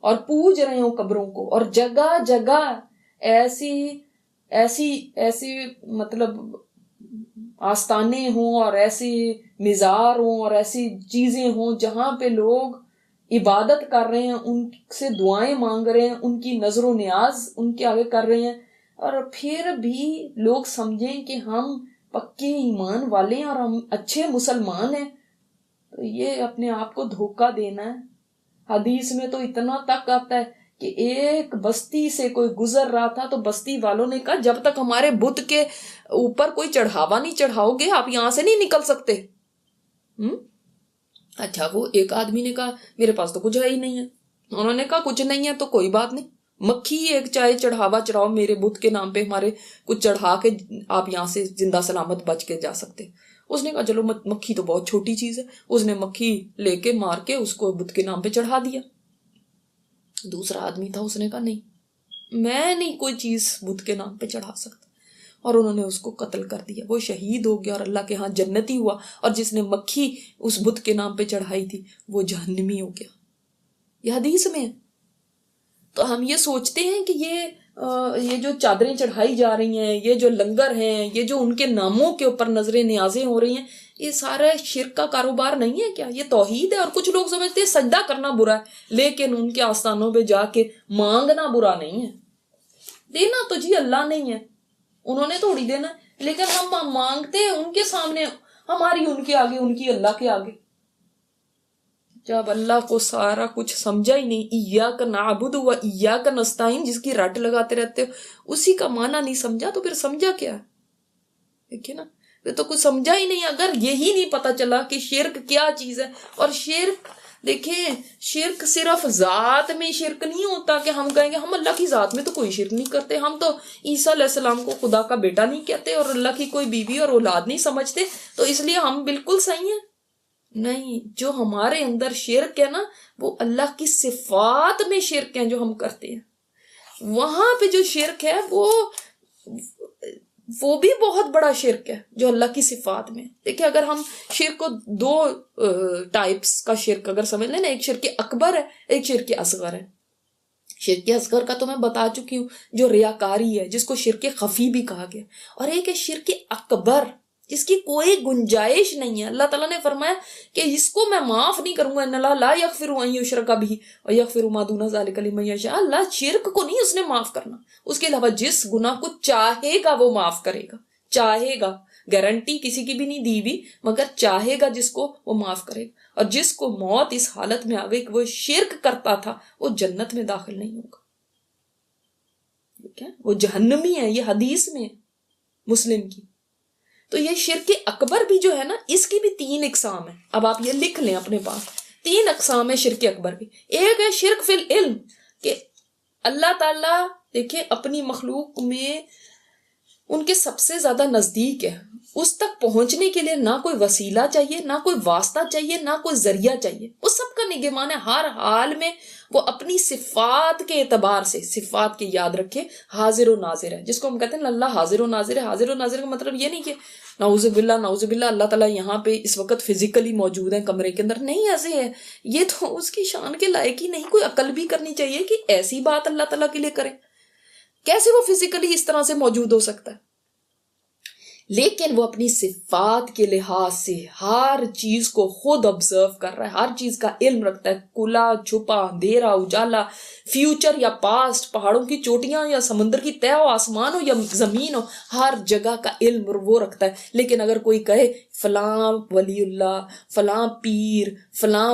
اور پوج رہے ہوں قبروں کو، اور جگہ جگہ ایسی مطلب آستانے ہوں اور ایسی مزار ہوں اور ایسی چیزیں ہوں جہاں پہ لوگ عبادت کر رہے ہیں، ان سے دعائیں مانگ رہے ہیں، ان کی نظر و نیاز ان کے آگے کر رہے ہیں، اور پھر بھی لوگ سمجھیں کہ ہم پکے ایمان والے ہیں اور ہم اچھے مسلمان ہیں۔ تو یہ اپنے آپ کو دھوکہ دینا ہے۔ حدیث میں تو اتنا تک آتا ہے کہ ایک بستی سے کوئی گزر رہا تھا تو بستی والوں نے کہا جب تک ہمارے بت کے اوپر کوئی چڑھاوا نہیں چڑھاؤ گے آپ یہاں سے نہیں نکل سکتے۔ اچھا، وہ ایک آدمی نے کہا میرے پاس تو کچھ ہے ہی نہیں ہے۔ انہوں نے کہا کچھ نہیں ہے تو کوئی بات نہیں، مکھی ایک چاہے چڑھاوا چڑھاؤ میرے بت کے نام پہ، ہمارے کچھ چڑھا کے آپ یہاں سے زندہ سلامت بچ کے جا سکتے۔ اس نے کہا چلو مکھی تو بہت چھوٹی چیز ہے۔ اس نے مکھی لے کے مار کے اس کو بت کے نام پہ چڑھا دیا۔ دوسرا آدمی تھا، اس نے کہا نہیں، میں نہیں کوئی چیز بت کے نام پہ چڑھا سکتا، اور انہوں نے اس کو قتل کر دیا۔ وہ شہید ہو گیا اور اللہ کے ہاں جنتی ہوا، اور جس نے مکھی اس بت کے نام پہ چڑھائی تھی وہ جہنمی ہو گیا۔ یہ حدیث میں ہے۔ تو ہم یہ سوچتے ہیں کہ یہ جو چادریں چڑھائی جا رہی ہیں، یہ جو لنگر ہیں، یہ جو ان کے ناموں کے اوپر نظریں نیازیں ہو رہی ہیں، یہ سارا شرک کا کاروبار نہیں ہے کیا؟ یہ توحید ہے۔ اور کچھ لوگ سمجھتے ہیں سجدہ کرنا برا ہے، لیکن ان کے آستانوں پہ جا کے مانگنا برا نہیں ہے۔ دینا تو جی اللہ نہیں ہے، انہوں نے تھوڑی دینا، لیکن ہم مانگتے ہیں ان کے سامنے، ہماری ان کے آگے، ان کی اللہ کے آگے۔ جب اللہ کو سارا کچھ سمجھا ہی نہیں، ایاک نعبد و ایاک نستعین جس کی رٹ لگاتے رہتے ہو، اسی کا معنی نہیں سمجھا تو پھر سمجھا کیا ہے؟ دیکھیں نا، پھر تو کچھ سمجھا ہی نہیں۔ اگر یہی نہیں پتا چلا کہ شرک کیا چیز ہے، اور شرک دیکھیں، شرک صرف ذات میں شرک نہیں ہوتا کہ ہم کہیں گے ہم اللہ کی ذات میں تو کوئی شرک نہیں کرتے، ہم تو عیسیٰ علیہ السلام کو خدا کا بیٹا نہیں کہتے اور اللہ کی کوئی بیوی اور اولاد نہیں سمجھتے، تو اس لیے ہم بالکل صحیح ہیں۔ نہیں، جو ہمارے اندر شرک ہے نا، وہ اللہ کی صفات میں شرک ہیں جو ہم کرتے ہیں۔ وہاں پہ جو شرک ہے وہ بھی بہت بڑا شرک ہے جو اللہ کی صفات میں. دیکھیں اگر ہم شرک کو دو ٹائپس کا شرک اگر سمجھ لیں نا، ایک شرک اکبر ہے، ایک شرک اصغر ہے. شرک اصغر کا تو میں بتا چکی ہوں جو ریاکاری ہے، جس کو شرک خفی بھی کہا گیا، اور ایک ہے شرک اکبر جس کی کوئی گنجائش نہیں ہے. اللہ تعالیٰ نے فرمایا کہ اس کو میں معاف نہیں کروں گا، ان اللہ لا یغفر ان یشرک بہ ویغفر ما دون ذلک لمن یشاء. اللہ شرک کو نہیں اس نے معاف کرنا، اس کے علاوہ جس گناہ کو چاہے گا وہ معاف کرے گا. چاہے گا، گارنٹی کسی کی بھی نہیں دی ہوئی، مگر چاہے گا جس کو وہ معاف کرے گا. اور جس کو موت اس حالت میں آ گئی کہ وہ شرک کرتا تھا وہ جنت میں داخل نہیں ہوگا، ٹھیک ہے، وہ جہنمی ہے. یہ حدیث میں ہے مسلم کی. تو یہ شرک اکبر بھی جو ہے نا، اس کی بھی 3 اقسام ہیں. اب آپ یہ لکھ لیں اپنے پاس، 3 اقسام ہے شرک اکبر کی. ایک ہے شرک فی العلم، کہ اللہ تعالیٰ دیکھیں اپنی مخلوق میں ان کے سب سے زیادہ نزدیک ہے. اس تک پہنچنے کے لیے نہ کوئی وسیلہ چاہیے، نہ کوئی واسطہ چاہیے، نہ کوئی ذریعہ چاہیے. وہ سب کا نگہبان ہے ہر حال میں. وہ اپنی صفات کے اعتبار سے، صفات کے یاد رکھے، حاضر و ناظر ہے. جس کو ہم کہتے ہیں اللہ حاضر و ناظر ہے. حاضر و ناظر کا مطلب یہ نہیں کہ نعوذ باللہ اللہ تعالیٰ یہاں پہ اس وقت فزیکلی موجود ہیں کمرے کے اندر. نہیں ایسے ہے، یہ تو اس کی شان کے لائق ہی نہیں. کوئی عقل بھی کرنی چاہیے کہ ایسی بات اللہ تعالیٰ کے لیے کرے. کیسے وہ فزیکلی اس طرح سے موجود ہو سکتا ہے؟ لیکن وہ اپنی صفات کے لحاظ سے ہر چیز کو خود آبزرو کر رہا ہے، ہر چیز کا علم رکھتا ہے. کھلا چھپا، اندھیرا اجالا، فیوچر یا پاسٹ، پہاڑوں کی چوٹیاں یا سمندر کی تہہ ہو، آسمان ہو یا زمین ہو، ہر جگہ کا علم وہ رکھتا ہے. لیکن اگر کوئی کہے فلاں ولی اللہ، فلاں پیر، فلاں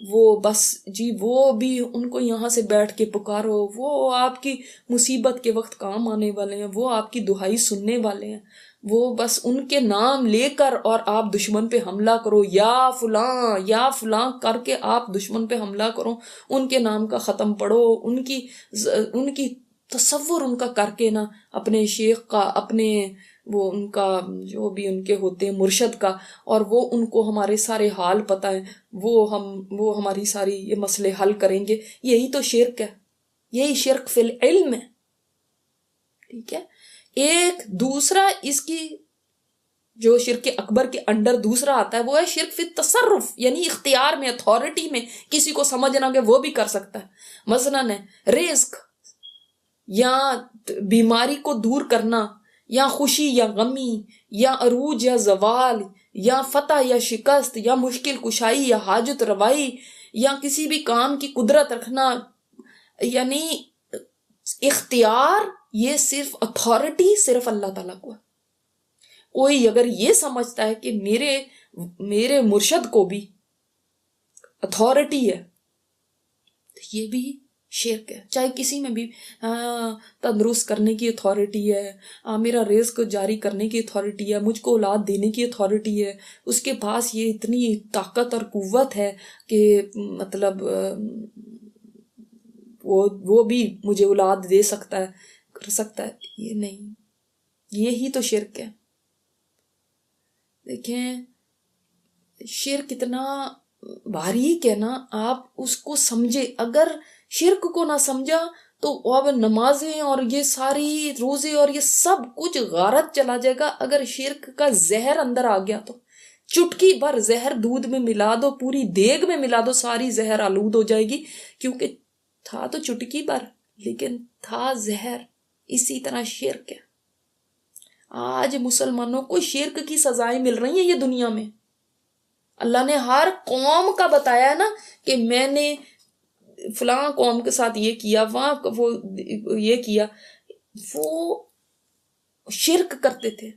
وہ بس جی وہ بھی ان کو یہاں سے بیٹھ کے پکارو، وہ آپ کی مصیبت کے وقت کام آنے والے ہیں، وہ آپ کی دہائی سننے والے ہیں، وہ بس ان کے نام لے کر اور آپ دشمن پہ حملہ کرو، یا فلاں کر کے آپ دشمن پہ حملہ کرو، ان کے نام کا ختم پڑھو، ان کی تصور ان کا کر کے نا، اپنے شیخ کا، اپنے وہ ان کا جو بھی ان کے ہوتے ہیں مرشد کا، اور وہ ان کو ہمارے سارے حال پتہ ہیں، وہ ہماری ساری یہ مسئلے حل کریں گے. یہی تو شرک ہے، یہی شرک فی العلم ہے. ٹھیک ہے. ایک دوسرا اس کی جو شرک اکبر کے انڈر دوسرا آتا ہے وہ ہے شرک فی تصرف، یعنی اختیار میں، اتھارٹی میں. کسی کو سمجھنا کہ وہ بھی کر سکتا ہے. مثلاً رزق یا بیماری کو دور کرنا، یا خوشی یا غمی، یا عروج یا زوال، یا فتح یا شکست، یا مشکل کشائی یا حاجت روائی، یا کسی بھی کام کی قدرت رکھنا. یعنی اختیار، یہ صرف اتھارٹی صرف اللہ تعالیٰ کو ہے. کوئی اگر یہ سمجھتا ہے کہ میرے مرشد کو بھی اتھارٹی ہے، تو یہ بھی شرک ہے. چاہے کسی میں بھی تندرست کرنے کی اتھارٹی ہے، میرا رزق جاری کرنے کی اتھارٹی ہے، مجھ کو اولاد دینے کی اتھارٹی ہے، اس کے پاس یہ اتنی طاقت اور قوت ہے کہ مطلب وہ بھی مجھے اولاد دے سکتا ہے، کر سکتا ہے. یہ نہیں، یہی تو شرک ہے. دیکھیں شرک اتنا باریک ہے نا، آپ اس کو سمجھے. اگر شرک کو نہ سمجھا تو اب نمازیں اور یہ ساری روزے اور یہ سب کچھ غارت چلا جائے گا. اگر شرک کا زہر اندر آ گیا تو چٹکی بھر زہر دودھ میں ملا دو، پوری دیگ میں ملا دو، ساری زہر آلود ہو جائے گی. کیونکہ تھا تو چٹکی بھر لیکن تھا زہر. اسی طرح شرک ہے. آج مسلمانوں کو شرک کی سزائیں مل رہی ہیں یہ دنیا میں. اللہ نے ہر قوم کا بتایا نا کہ میں نے فلاں قوم کے ساتھ یہ کیا، وہاں وہ یہ کیا. وہ شرک کرتے تھے.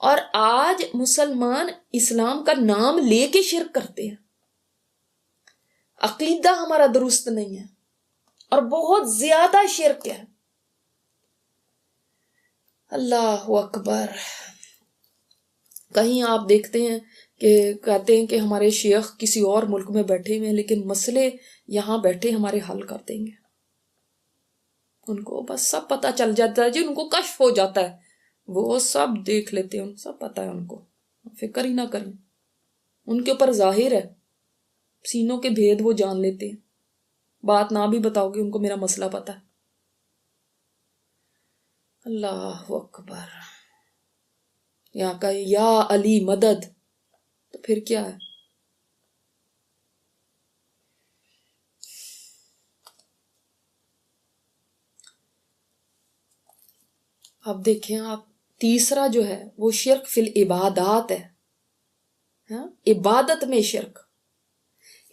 اور آج مسلمان اسلام کا نام لے کے شرک کرتے ہیں. عقیدہ ہمارا درست نہیں ہے اور بہت زیادہ شرک ہے. اللہ اکبر. کہیں آپ دیکھتے ہیں کہ کہتے ہیں کہ ہمارے شیخ کسی اور ملک میں بیٹھے ہوئے ہیں لیکن مسئلے یہاں بیٹھے ہمارے حل کر دیں گے. ان کو بس سب پتہ چل جاتا ہے جی، ان کو کشف ہو جاتا ہے، وہ سب دیکھ لیتے ہیں، ان سب پتہ ہے ان کو، فکر ہی نہ کریں. ان کے اوپر ظاہر ہے، سینوں کے بھید وہ جان لیتے ہیں. بات نہ بھی بتاؤ گے ان کو میرا مسئلہ پتہ ہے. اللہ اکبر. یہاں کا یا علی مدد، تو پھر کیا ہے؟ اب دیکھیں آپ، تیسرا جو ہے وہ شرک فی العبادات ہے. عبادت میں شرک.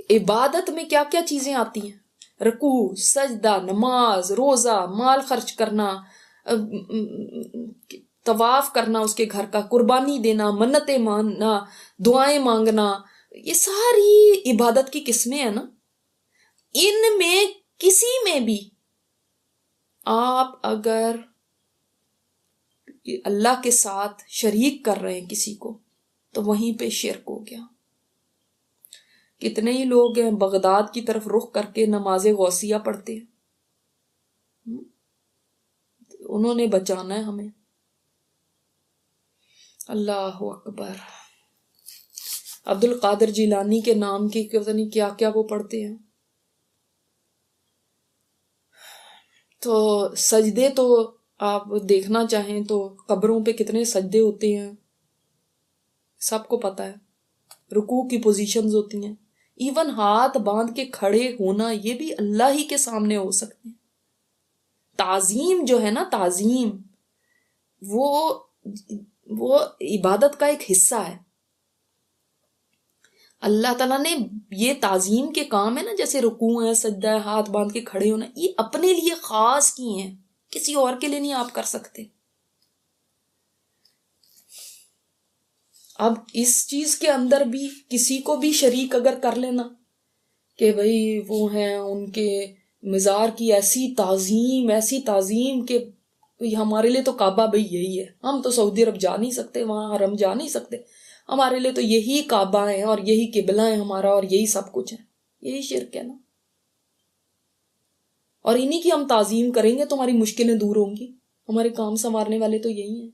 عبادت میں کیا کیا چیزیں آتی ہیں؟ رکوع، سجدہ، نماز، روزہ، مال خرچ کرنا، طواف کرنا اس کے گھر کا، قربانی دینا، منتیں ماننا، دعائیں مانگنا، یہ ساری عبادت کی قسمیں ہیں نا. ان میں کسی میں بھی آپ اگر اللہ کے ساتھ شریک کر رہے ہیں کسی کو، تو وہیں پہ شرک ہو گیا. کتنے ہی لوگ ہیں بغداد کی طرف رخ کر کے نماز غوثیہ پڑھتے ہیں. انہوں نے بچانا ہے ہمیں. اللہ اکبر. عبد القادر جیلانی کے نام کی پتہ نہیں کیا کیا وہ پڑھتے ہیں. تو سجدے تو آپ دیکھنا چاہیں تو قبروں پہ کتنے سجدے ہوتے ہیں، سب کو پتہ ہے. رکوع کی پوزیشنز ہوتی ہیں. ایون ہاتھ باندھ کے کھڑے ہونا یہ بھی اللہ ہی کے سامنے ہو سکتے ہیں. تعظیم جو ہے نا، تعظیم وہ عبادت کا ایک حصہ ہے. اللہ تعالیٰ نے یہ تعظیم کے کام ہے نا، جیسے رکوع ہے، سجدہ ہے، ہاتھ باندھ کے کھڑے ہونا، یہ اپنے لیے خاص کی ہیں، کسی اور کے لیے نہیں آپ کر سکتے. اب اس چیز کے اندر بھی کسی کو بھی شریک اگر کر لینا کہ بھئی وہ ہیں ان کے مزار کی ایسی تعظیم کہ ہمارے لیے تو کعبہ بھئی یہی ہے، ہم تو سعودی عرب جا نہیں سکتے، وہاں حرم جا نہیں سکتے، ہمارے لیے تو یہی کعبہ ہے اور یہی قبلہ ہے ہمارا اور یہی سب کچھ ہے. یہی شرک ہے نا. اور انہی کی ہم تعظیم کریں گے تو ہماری مشکلیں دور ہوں گی. ہمارے کام سنوارنے والے تو یہی ہیں.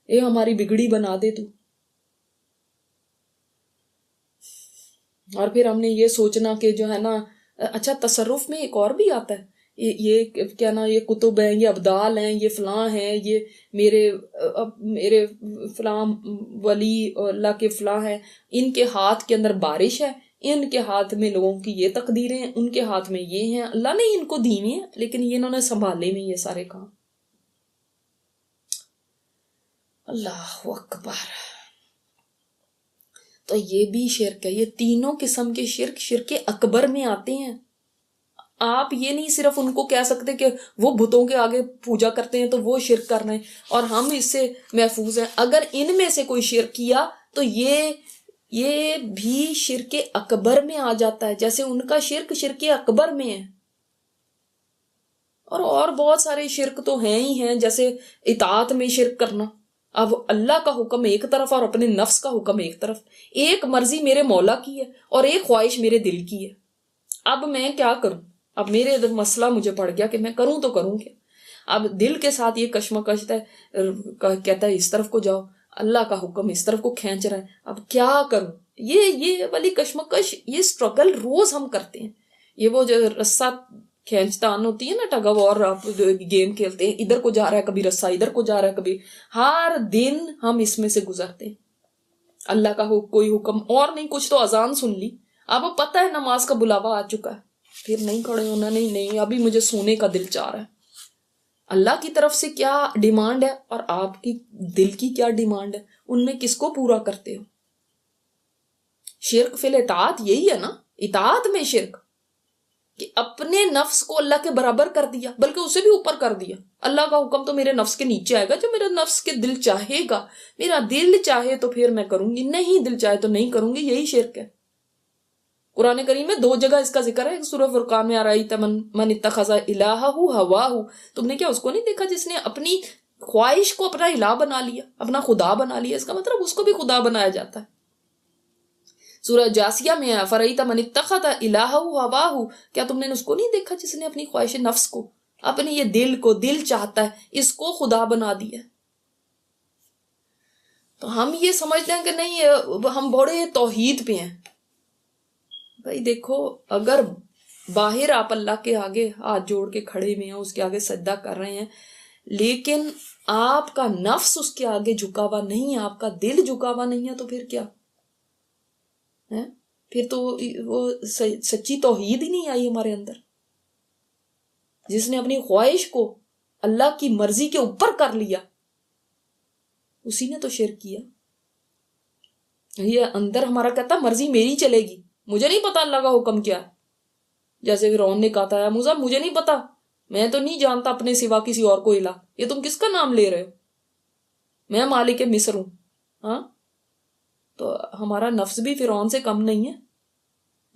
اے ہماری بگڑی بنا دے تو. اور پھر ہم نے یہ سوچنا کہ جو ہے نا، اچھا تصرف میں ایک اور بھی آتا ہے، یہ کیا نا، یہ کتب ہیں، یہ ابدال ہیں، یہ فلاں ہیں، یہ میرے فلاں ولی اللہ کے فلاں ہیں، ان کے ہاتھ کے اندر بارش ہے، ان کے ہاتھ میں لوگوں کی یہ تقدیریں ہیں، ان کے ہاتھ میں یہ ہیں، اللہ نے ان کو دی ہوئی ہیں لیکن یہ انہوں نے سنبھالے میں یہ سارے کام. اللہ اکبر. تو یہ بھی شرک ہے. یہ تینوں قسم کے شرک اکبر میں آتے ہیں. آپ یہ نہیں صرف ان کو کہہ سکتے کہ وہ بتوں کے آگے پوجا کرتے ہیں تو وہ شرک کر رہے ہیں اور ہم اس سے محفوظ ہیں. اگر ان میں سے کوئی شرک کیا تو یہ بھی شرک اکبر میں آ جاتا ہے، جیسے ان کا شرک اکبر میں ہے. اور بہت سارے شرک تو ہیں ہی ہیں، جیسے اطاعت میں شرک کرنا. اب اللہ کا حکم ایک طرف اور اپنے نفس کا حکم ایک طرف. ایک مرضی میرے مولا کی ہے اور ایک خواہش میرے دل کی ہے. اب میں کیا کروں؟ اب میرے مسئلہ مجھے پڑ گیا کہ میں کروں تو کروں کیا. اب دل کے ساتھ یہ کشمکش ہے، کہتا ہے اس طرف کو جاؤ، اللہ کا حکم اس طرف کو کھینچ رہا ہے. اب کیا کروں؟ یہ والی کشمکش، یہ سٹرگل روز ہم کرتے ہیں. یہ وہ جو رسہ کھینچتان ہوتی ہے نا، ٹگ آف وار، آپ گیم کھیلتے ہیں، ادھر کو جا رہا ہے کبھی رسہ، ادھر کو جا رہا ہے کبھی، ہر دن ہم اس میں سے گزرتے ہیں. اللہ کا کوئی حکم اور نہیں، کچھ تو اذان سن لی، اب پتہ ہے نماز کا بلاوا آ چکا ہے، پھر نہیں کھڑے ہونا، نہیں ابھی مجھے سونے کا دل چاہ رہا ہے. اللہ کی طرف سے کیا ڈیمانڈ ہے اور آپ کی دل کی کیا ڈیمانڈ ہے، ان میں کس کو پورا کرتے ہو؟ شرک فی الاطاعت یہی ہے نا، اطاعت میں شرک، کہ اپنے نفس کو اللہ کے برابر کر دیا، بلکہ اسے بھی اوپر کر دیا. اللہ کا حکم تو میرے نفس کے نیچے آئے گا، جو میرے نفس کے دل چاہے گا. میرا دل چاہے تو پھر میں کروں گی، نہیں دل چاہے تو نہیں کروں گی. یہی شرک ہے. قرآن کریم میں 2 جگہ اس کا ذکر ہے. ایک سورہ فرقان میں آرایت من اتخذ الہہ ہواہ، تم نے کیا اس کو نہیں دیکھا جس نے اپنی خواہش کو اپنا الہ بنا لیا، اپنا خدا بنا لیا. اس کا مطلب اس کو بھی خدا بنایا جاتا ہے. سورہ جاسیہ میں فرأیت من اتخذ الہہ ہواہ، کیا تم نے اس کو نہیں دیکھا جس نے اپنی خواہش نفس کو، اپنے یہ دل چاہتا ہے، اس کو خدا بنا دیا. تو ہم یہ سمجھتے ہیں کہ نہیں ہم بڑے توحید پہ ہیں. بھائی دیکھو، اگر باہر آپ اللہ کے آگے ہاتھ جوڑ کے کھڑے ہوئے ہیں، اس کے آگے سجدہ کر رہے ہیں، لیکن آپ کا نفس اس کے آگے جھکا ہوا نہیں ہے، آپ کا دل جھکا ہوا نہیں ہے، تو پھر کیا ہے؟ پھر تو وہ سچی توحید ہی نہیں آئی ہمارے اندر. جس نے اپنی خواہش کو اللہ کی مرضی کے اوپر کر لیا اسی نے تو شرک کیا. یہ اندر ہمارا کہتا مرضی میری چلے گی، مجھے نہیں پتا اللہ کا حکم کیا ہے. جیسے فرعون نے کہا تھا موسیٰ مجھے نہیں پتا، میں تو نہیں جانتا اپنے سوا کسی اور کو الہ. یہ تم کس کا نام لے رہے ہو؟ میں مالک مصر ہوں. ہاں، تو ہمارا نفس بھی فرعون سے کم نہیں ہے،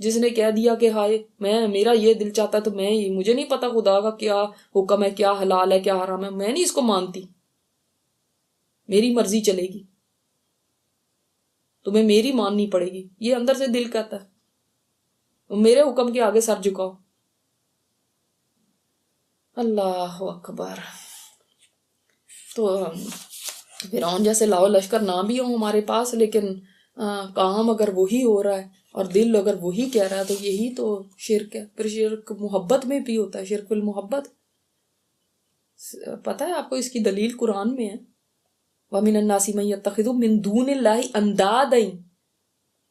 جس نے کہہ دیا کہ ہائے میرا یہ دل چاہتا تو مجھے نہیں پتا خدا کا کیا حکم ہے، کیا حلال ہے کیا حرام ہے، میں نہیں اس کو مانتی، میری مرضی چلے گی، تمہیں میری ماننی پڑے گی. یہ اندر سے دل کہتا ہے، میرے حکم کے آگے سر جھکاؤ. اللہ اکبر. تو فرعون جیسے لاؤ لشکر نہ بھی ہو ہمارے پاس، لیکن کام اگر وہی ہو رہا ہے اور دل اگر وہی کہہ رہا ہے تو یہی تو شرک ہے. پھر شرک محبت میں بھی ہوتا ہے، شرک المحبت. پتہ ہے آپ کو اس کی دلیل قرآن میں ہے، وَمِنَ النَّاسِ مَن يَتَّخِذُ مِن دُونِ اللَّهِ أَندَادًا.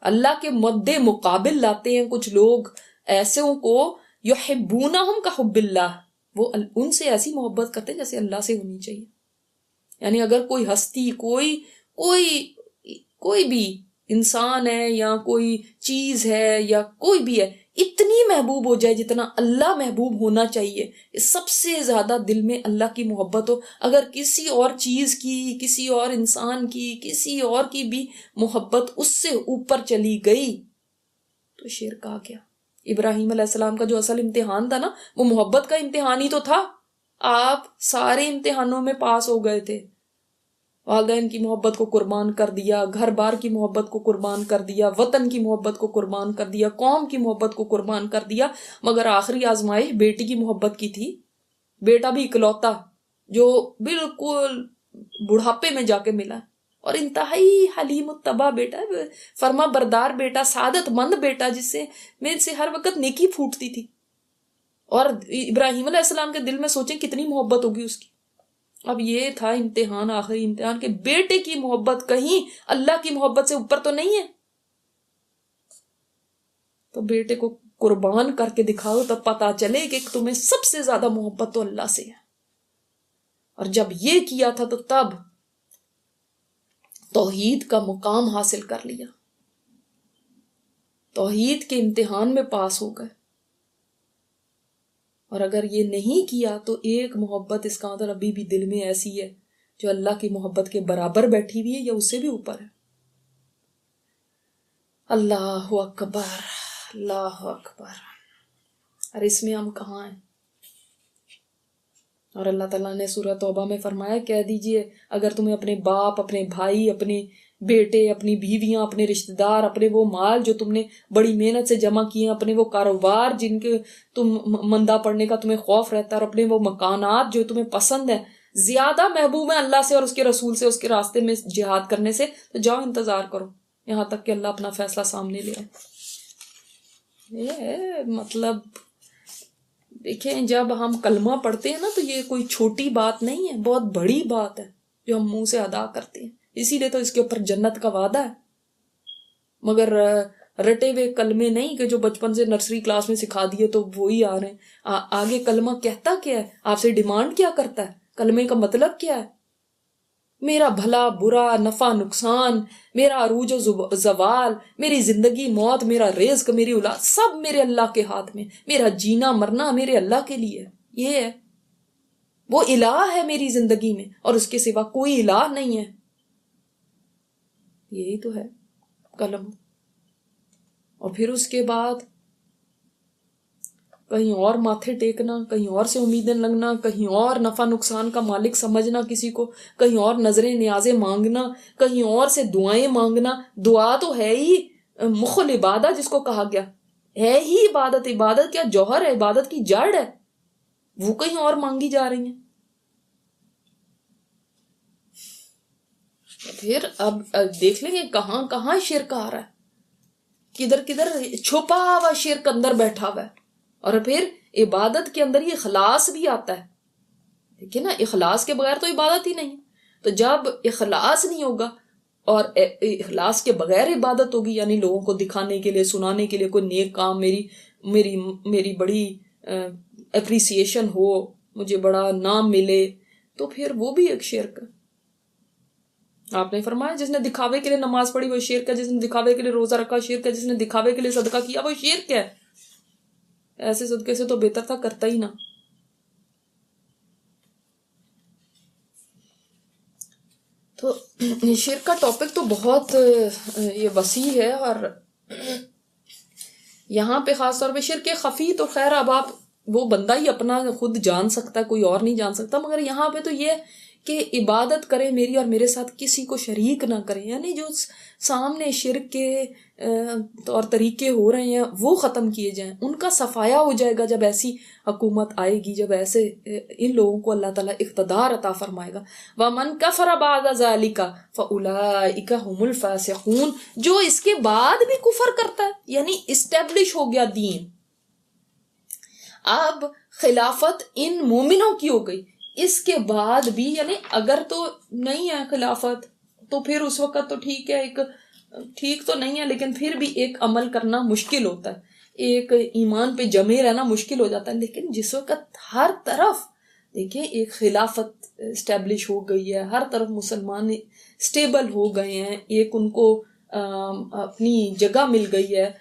اللہ کے مد مقابل لاتے ہیں کچھ لوگ ایسوں کو، يُحِبُّونَهُمْ كَحُبِّ اللَّهِ، وہ ان سے ایسی محبت کرتے ہیں جیسے اللہ سے ہونی چاہیے. یعنی اگر کوئی ہستی، کوئی بھی انسان ہے یا کوئی چیز ہے یا کوئی بھی ہے، اتنی محبوب ہو جائے جتنا اللہ محبوب ہونا چاہیے، سب سے زیادہ دل میں اللہ کی محبت ہو، اگر کسی اور چیز کی، کسی اور انسان کی، کسی اور کی بھی محبت اس سے اوپر چلی گئی تو شرک آ گیا. ابراہیم علیہ السلام کا جو اصل امتحان تھا نا، وہ محبت کا امتحان ہی تو تھا. آپ سارے امتحانوں میں پاس ہو گئے تھے. والدین کی محبت کو قربان کر دیا، گھر بار کی محبت کو قربان کر دیا، وطن کی محبت کو قربان کر دیا، قوم کی محبت کو قربان کر دیا، مگر آخری آزمائش بیٹی کی محبت کی تھی. بیٹا بھی اکلوتا جو بالکل بڑھاپے میں جا کے ملا، اور انتہائی حلیم الطبع بیٹا، فرما بردار بیٹا، سعادت مند بیٹا، جس سے میں سے ہر وقت نیکی پھوٹتی تھی. اور ابراہیم علیہ السلام کے دل میں سوچیں کتنی محبت ہوگی اس کی. اب یہ تھا امتحان، آخری امتحان، کہ بیٹے کی محبت کہیں اللہ کی محبت سے اوپر تو نہیں ہے. تو بیٹے کو قربان کر کے دکھاؤ تب پتا چلے کہ تمہیں سب سے زیادہ محبت تو اللہ سے ہے. اور جب یہ کیا تھا تو تب توحید کا مقام حاصل کر لیا، توحید کے امتحان میں پاس ہو گئے. اور اگر یہ نہیں کیا تو ایک محبت اس کا مطلب ابھی بھی دل میں ایسی ہے جو اللہ کی محبت کے برابر بیٹھی ہوئی ہے یا اس سے بھی اوپر ہے. اللہ اکبر، اللہ اکبر. اور اس میں ہم کہاں ہیں؟ اور اللہ تعالیٰ نے سورہ توبہ میں فرمایا، کہہ دیجئے اگر تمہیں اپنے باپ، اپنے بھائی، اپنے بیٹے، اپنی بیویاں، اپنے رشتہ دار، اپنے وہ مال جو تم نے بڑی محنت سے جمع کیے، اپنے وہ کاروبار جن کے تم مندہ پڑنے کا تمہیں خوف رہتا ہے، اور اپنے وہ مکانات جو تمہیں پسند ہیں، زیادہ محبوب ہیں اللہ سے اور اس کے رسول سے، اس کے راستے میں جہاد کرنے سے، تو جاؤ انتظار کرو یہاں تک کہ اللہ اپنا فیصلہ سامنے لے آئے. یہ مطلب دیکھیں، جب ہم کلمہ پڑھتے ہیں نا تو یہ کوئی چھوٹی بات نہیں ہے، بہت بڑی بات ہے جو ہم منہ سے ادا کرتے ہیں. اسی لیے تو اس کے اوپر جنت کا وعدہ ہے. مگر رٹے ہوئے کلمے نہیں کہ جو بچپن سے نرسری کلاس میں سکھا دیے تو وہی آ رہے ہیں. آگے کلمہ کہتا کیا ہے، آپ سے ڈیمانڈ کیا کرتا ہے، کلمے کا مطلب کیا ہے؟ میرا بھلا برا، نفع نقصان، میرا عروج و زوال، میری زندگی موت، میرا رزق، میری اولاد، سب میرے اللہ کے ہاتھ میں. میرا جینا مرنا میرے اللہ کے لیے. یہ ہے، وہ الہ ہے میری زندگی میں اور اس کے سوا کوئی الہ نہیں ہے. یہی تو ہے کلمہ. اور پھر اس کے بعد کہیں اور ماتھے ٹیکنا، کہیں اور سے امیدیں لگنا، کہیں اور نفع نقصان کا مالک سمجھنا کسی کو، کہیں اور نظریں نیازیں مانگنا، کہیں اور سے دعائیں مانگنا. دعا تو ہے ہی مخ العبادہ جس کو کہا گیا، ہے ہی عبادت. عبادت کیا جوہر ہے، عبادت کی جڑ ہے، وہ کہیں اور مانگی جا رہی ہیں. پھر اب دیکھ لیں گے کہاں کہاں شرک آ رہا ہے، کدھر کدھر چھپا ہوا شرک اندر بیٹھا ہوا ہے. اور پھر عبادت کے اندر یہ خلاص بھی آتا ہے. دیکھیے نا، اخلاص کے بغیر تو عبادت ہی نہیں ہے. تو جب اخلاص نہیں ہوگا اور اخلاص کے بغیر عبادت ہوگی، یعنی لوگوں کو دکھانے کے لیے، سنانے کے لیے کوئی نیک کام، میری بڑی اپریسیشن ہو، مجھے بڑا نام ملے، تو پھر وہ بھی ایک شرک ہے. آپ نے فرمایا جس نے دکھاوے کے لیے نماز پڑھی وہ شرک ہے، جس نے دکھاوے کے لیے روزہ رکھا شرک ہے، جس نے دکھاوے کے لیے صدقہ کیا وہ شرک ہے. ایسے صدقے سے تو بہتر تھا کرتا ہی نہ. تو شرک کا ٹاپک تو بہت یہ وسیع ہے، اور یہاں پہ خاص طور پہ شرک خفی تو خیر اب آپ وہ بندہ ہی اپنا خود جان سکتا ہے، کوئی اور نہیں جان سکتا. مگر یہاں پہ تو یہ کہ عبادت کرے میری اور میرے ساتھ کسی کو شریک نہ کریں، یعنی جو سامنے شرک کے طور طریقے ہو رہے ہیں وہ ختم کیے جائیں. ان کا صفایا ہو جائے گا جب ایسی حکومت آئے گی، جب ایسے ان لوگوں کو اللہ تعالیٰ اقتدار عطا فرمائے گا. وَمَنْ كَفَرَ بَعْدَ ذَلِكَ فَأُولَٰئِكَ هُمُ الْفَاسِقُونَ. جو اس کے بعد بھی کفر کرتا ہے، یعنی اسٹیبلش ہو گیا دین، اب خلافت ان مومنوں کی ہو گئی، اس کے بعد بھی یعنی اگر تو نہیں ہے خلافت تو پھر اس وقت تو ٹھیک ہے، ایک ٹھیک تو نہیں ہے لیکن پھر بھی ایک عمل کرنا مشکل ہوتا ہے، ایک ایمان پہ جمے رہنا مشکل ہو جاتا ہے. لیکن جس وقت ہر طرف دیکھیں ایک خلافت اسٹیبلش ہو گئی ہے، ہر طرف مسلمان اسٹیبل ہو گئے ہیں، ایک ان کو اپنی جگہ مل گئی ہے،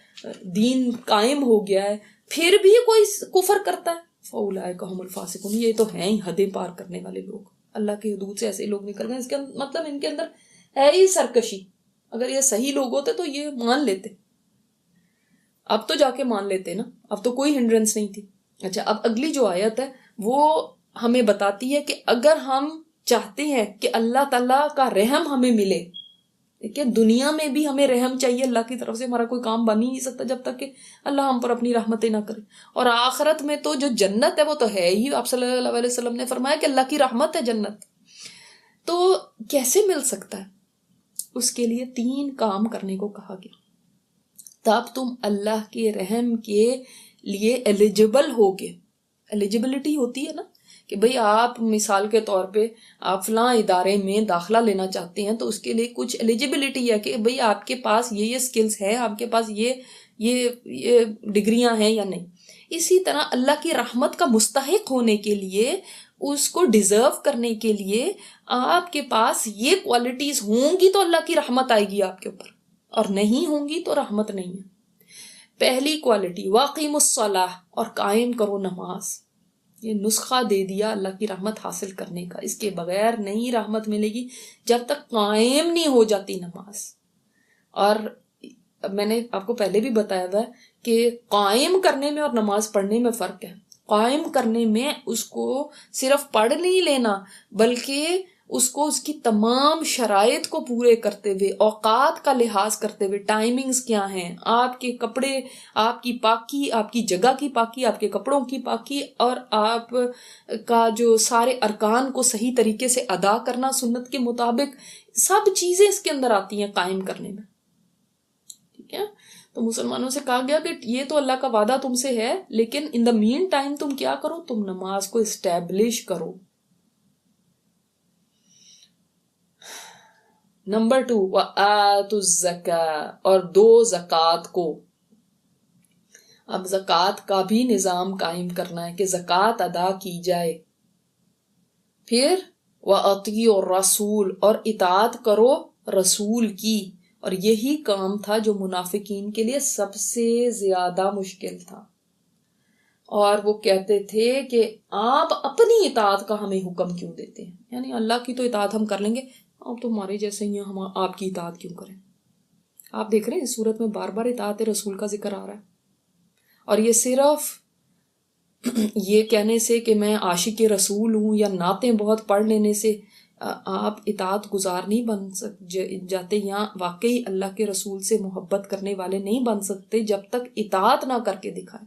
دین قائم ہو گیا ہے، پھر بھی کوئی کفر کرتا ہے، فَأُولَٰئِكَ هُمُ الْفَاسِقُونَ. یہ تو ہیں ہی حدیں پار کرنے والے لوگ، اللہ کی حدود سے ایسے لوگ نکل گئے. اس کا مطلب ان کے اندر ہے ہی سرکشی. اگر یہ صحیح لوگ ہوتے تو یہ مان لیتے، اب تو جا کے مان لیتے نا، اب تو کوئی ہنڈرنس نہیں تھی. اچھا، اب اگلی جو آیت ہے وہ ہمیں بتاتی ہے کہ اگر ہم چاہتے ہیں کہ اللہ تعالیٰ کا رحم ہمیں ملے، کہ دنیا میں بھی ہمیں رحم چاہیے اللہ کی طرف سے، ہمارا کوئی کام بن ہی نہیں سکتا جب تک کہ اللہ ہم پر اپنی رحمتیں نہ کرے. اور آخرت میں تو جو جنت ہے وہ تو ہے ہی، آپ صلی اللہ علیہ وسلم نے فرمایا کہ اللہ کی رحمت ہے جنت. تو کیسے مل سکتا ہے؟ اس کے لیے 3 کام کرنے کو کہا گیا، تب تم اللہ کے رحم کے لیے ایلیجبل ہوگے. ایلیجبلٹی ہوتی ہے نا کہ بھئی آپ مثال کے طور پہ آپ فلاں ادارے میں داخلہ لینا چاہتے ہیں تو اس کے لیے کچھ ایلیجبلٹی ہے کہ بھئی آپ کے پاس یہ سکلز ہیں، آپ کے پاس یہ ڈگریاں ہیں یا نہیں. اسی طرح اللہ کی رحمت کا مستحق ہونے کے لیے، اس کو ڈیزرو کرنے کے لیے آپ کے پاس یہ کوالٹیز ہوں گی تو اللہ کی رحمت آئے گی آپ کے اوپر، اور نہیں ہوں گی تو رحمت نہیں ہے. پہلی کوالٹی وَأَقِیمُوا الصَّلَاةَ، اور قائم کرو نماز. یہ نسخہ دے دیا اللہ کی رحمت حاصل کرنے کا، اس کے بغیر نہیں رحمت ملے گی جب تک قائم نہیں ہو جاتی نماز. اور میں نے آپ کو پہلے بھی بتایا تھا کہ قائم کرنے میں اور نماز پڑھنے میں فرق ہے. قائم کرنے میں اس کو صرف پڑھ نہیں لینا، بلکہ اس کو اس کی تمام شرائط کو پورے کرتے ہوئے، اوقات کا لحاظ کرتے ہوئے، ٹائمنگز کیا ہیں، آپ کے کپڑے، آپ کی پاکی، آپ کی جگہ کی پاکی، آپ کے کپڑوں کی پاکی، اور آپ کا جو سارے ارکان کو صحیح طریقے سے ادا کرنا سنت کے مطابق، سب چیزیں اس کے اندر آتی ہیں قائم کرنے میں. ٹھیک ہے، تو مسلمانوں سے کہا گیا کہ یہ تو اللہ کا وعدہ تم سے ہے، لیکن ان دا مین ٹائم تم کیا کرو، تم نماز کو اسٹیبلش کرو. نمبر 2 وَآتُوا الزَّکَاۃَ، اور دو زکوٰۃ کو. اب زکوٰۃ کا بھی نظام قائم کرنا ہے کہ زکوٰۃ ادا کی جائے. پھر وَأَطِیعُوا الرَّسُولَ، اور اطاعت کرو رسول کی. اور یہی کام تھا جو منافقین کے لیے سب سے زیادہ مشکل تھا، اور وہ کہتے تھے کہ آپ اپنی اطاعت کا ہمیں حکم کیوں دیتے ہیں، یعنی اللہ کی تو اطاعت ہم کر لیں گے، آپ تو ہمارے جیسے ہی ہیں، ہم آپ کی اطاعت کیوں کریں. آپ دیکھ رہے ہیں اس صورت میں بار بار اطاعت رسول کا ذکر آ رہا ہے. اور یہ صرف یہ کہنے سے کہ میں عاشق رسول ہوں یا نعتیں بہت پڑھ لینے سے آپ اطاعت گزار نہیں بن جاتے، یا واقعی اللہ کے رسول سے محبت کرنے والے نہیں بن سکتے جب تک اطاعت نہ کر کے دکھائیں.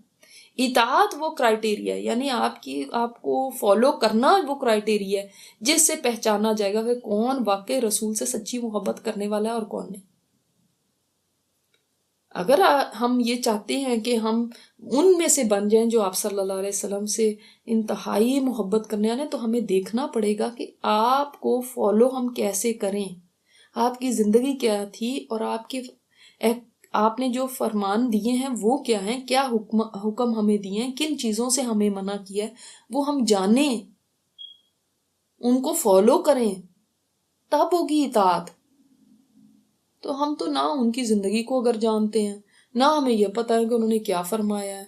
اطاعت وہ کرائٹیریا ہے، یعنی آپ کو فالو کرنا وہ کرائٹیریا ہے جس سے پہچانا جائے گا کہ کون واقعی رسول سے سچی محبت کرنے والا ہے اور کون نہیں. اگر ہم یہ چاہتے ہیں کہ ہم ان میں سے بن جائیں جو آپ صلی اللہ علیہ وسلم سے انتہائی محبت کرنے والے ہیں، تو ہمیں دیکھنا پڑے گا کہ آپ کو فالو ہم کیسے کریں، آپ کی زندگی کیا تھی، اور آپ نے جو فرمان دیے ہیں وہ کیا ہیں، کیا حکم ہمیں دیے ہیں، کن چیزوں سے ہمیں منع کیا ہے، وہ ہم جانیں، ان کو فالو کریں، تب ہوگی اطاعت۔ تو ہم تو نہ ان کی زندگی کو اگر جانتے ہیں، نہ ہمیں یہ پتہ ہے کہ انہوں نے کیا فرمایا ہے،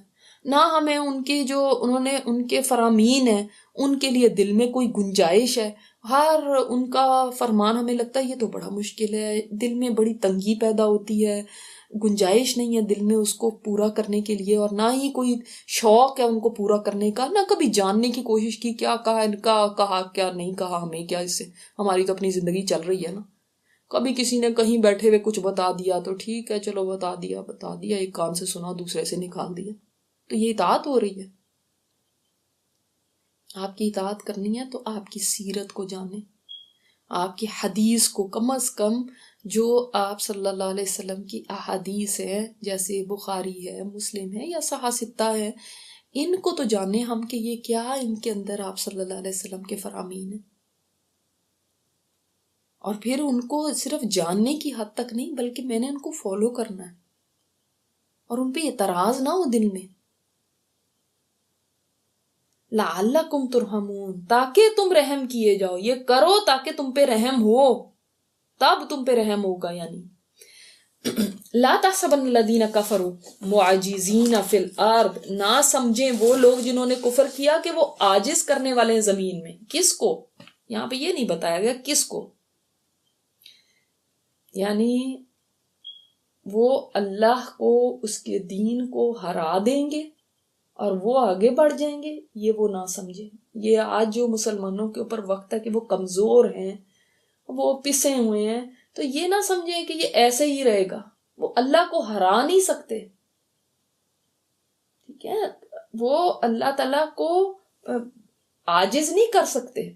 نہ ہمیں ان کی جو انہوں نے ان کے فرامین ہیں ان کے لیے دل میں کوئی گنجائش ہے، ہر ان کا فرمان ہمیں لگتا ہے یہ تو بڑا مشکل ہے، دل میں بڑی تنگی پیدا ہوتی ہے، گنجائش نہیں ہے دل میں اس کو پورا کرنے کے لیے، اور نہ ہی کوئی شوق ہے ان کو پورا کرنے کا، نہ کبھی جاننے کی کوشش کی کیا کہا ان کا، کہا کیا نہیں کہا، ہمیں کیا اس سے، ہماری تو اپنی زندگی چل رہی ہے نا۔ کبھی کسی نے کہیں بیٹھے ہوئے کچھ بتا دیا تو ٹھیک ہے چلو بتا دیا، ایک کان سے سنا دوسرے سے نکال دیا، تو یہ اطاعت ہو رہی ہے؟ آپ کی اطاعت کرنی ہے تو آپ کی سیرت کو جانیں، آپ کی حدیث کو، کم از کم جو آپ صلی اللہ علیہ وسلم کی احادیث ہے، جیسے بخاری ہے، مسلم ہے یا صحاح ستہ ہے، ان کو تو جانیں ہم کہ یہ کیا ان کے اندر آپ صلی اللہ علیہ وسلم کے فرامین ہیں، اور پھر ان کو صرف جاننے کی حد تک نہیں بلکہ میں نے ان کو فالو کرنا ہے، اور ان پہ اعتراض نہ ہو دل میں، لعلکم ترحمون، تاکہ تم رحم کیے جاؤ، یہ کرو تاکہ تم پہ رحم ہو، تب تم پہ رحم ہوگا۔ یعنی لا تحسبن الذین کفروا معجزین فی الارض، نہ سمجھیں وہ لوگ جنہوں نے کفر کیا کہ وہ عاجز کرنے والے ہیں زمین میں۔ کس کو؟ یہاں پہ یہ نہیں بتایا گیا کس کو، یعنی وہ اللہ کو، اس کے دین کو ہرا دیں گے اور وہ آگے بڑھ جائیں گے، یہ وہ نہ سمجھیں۔ یہ آج جو مسلمانوں کے اوپر وقت ہے کہ وہ کمزور ہیں، وہ پسے ہوئے ہیں، تو یہ نہ سمجھیں کہ یہ ایسے ہی رہے گا، وہ اللہ کو ہرا نہیں سکتے، ٹھیک ہے، وہ اللہ تعالیٰ کو عاجز نہیں کر سکتے،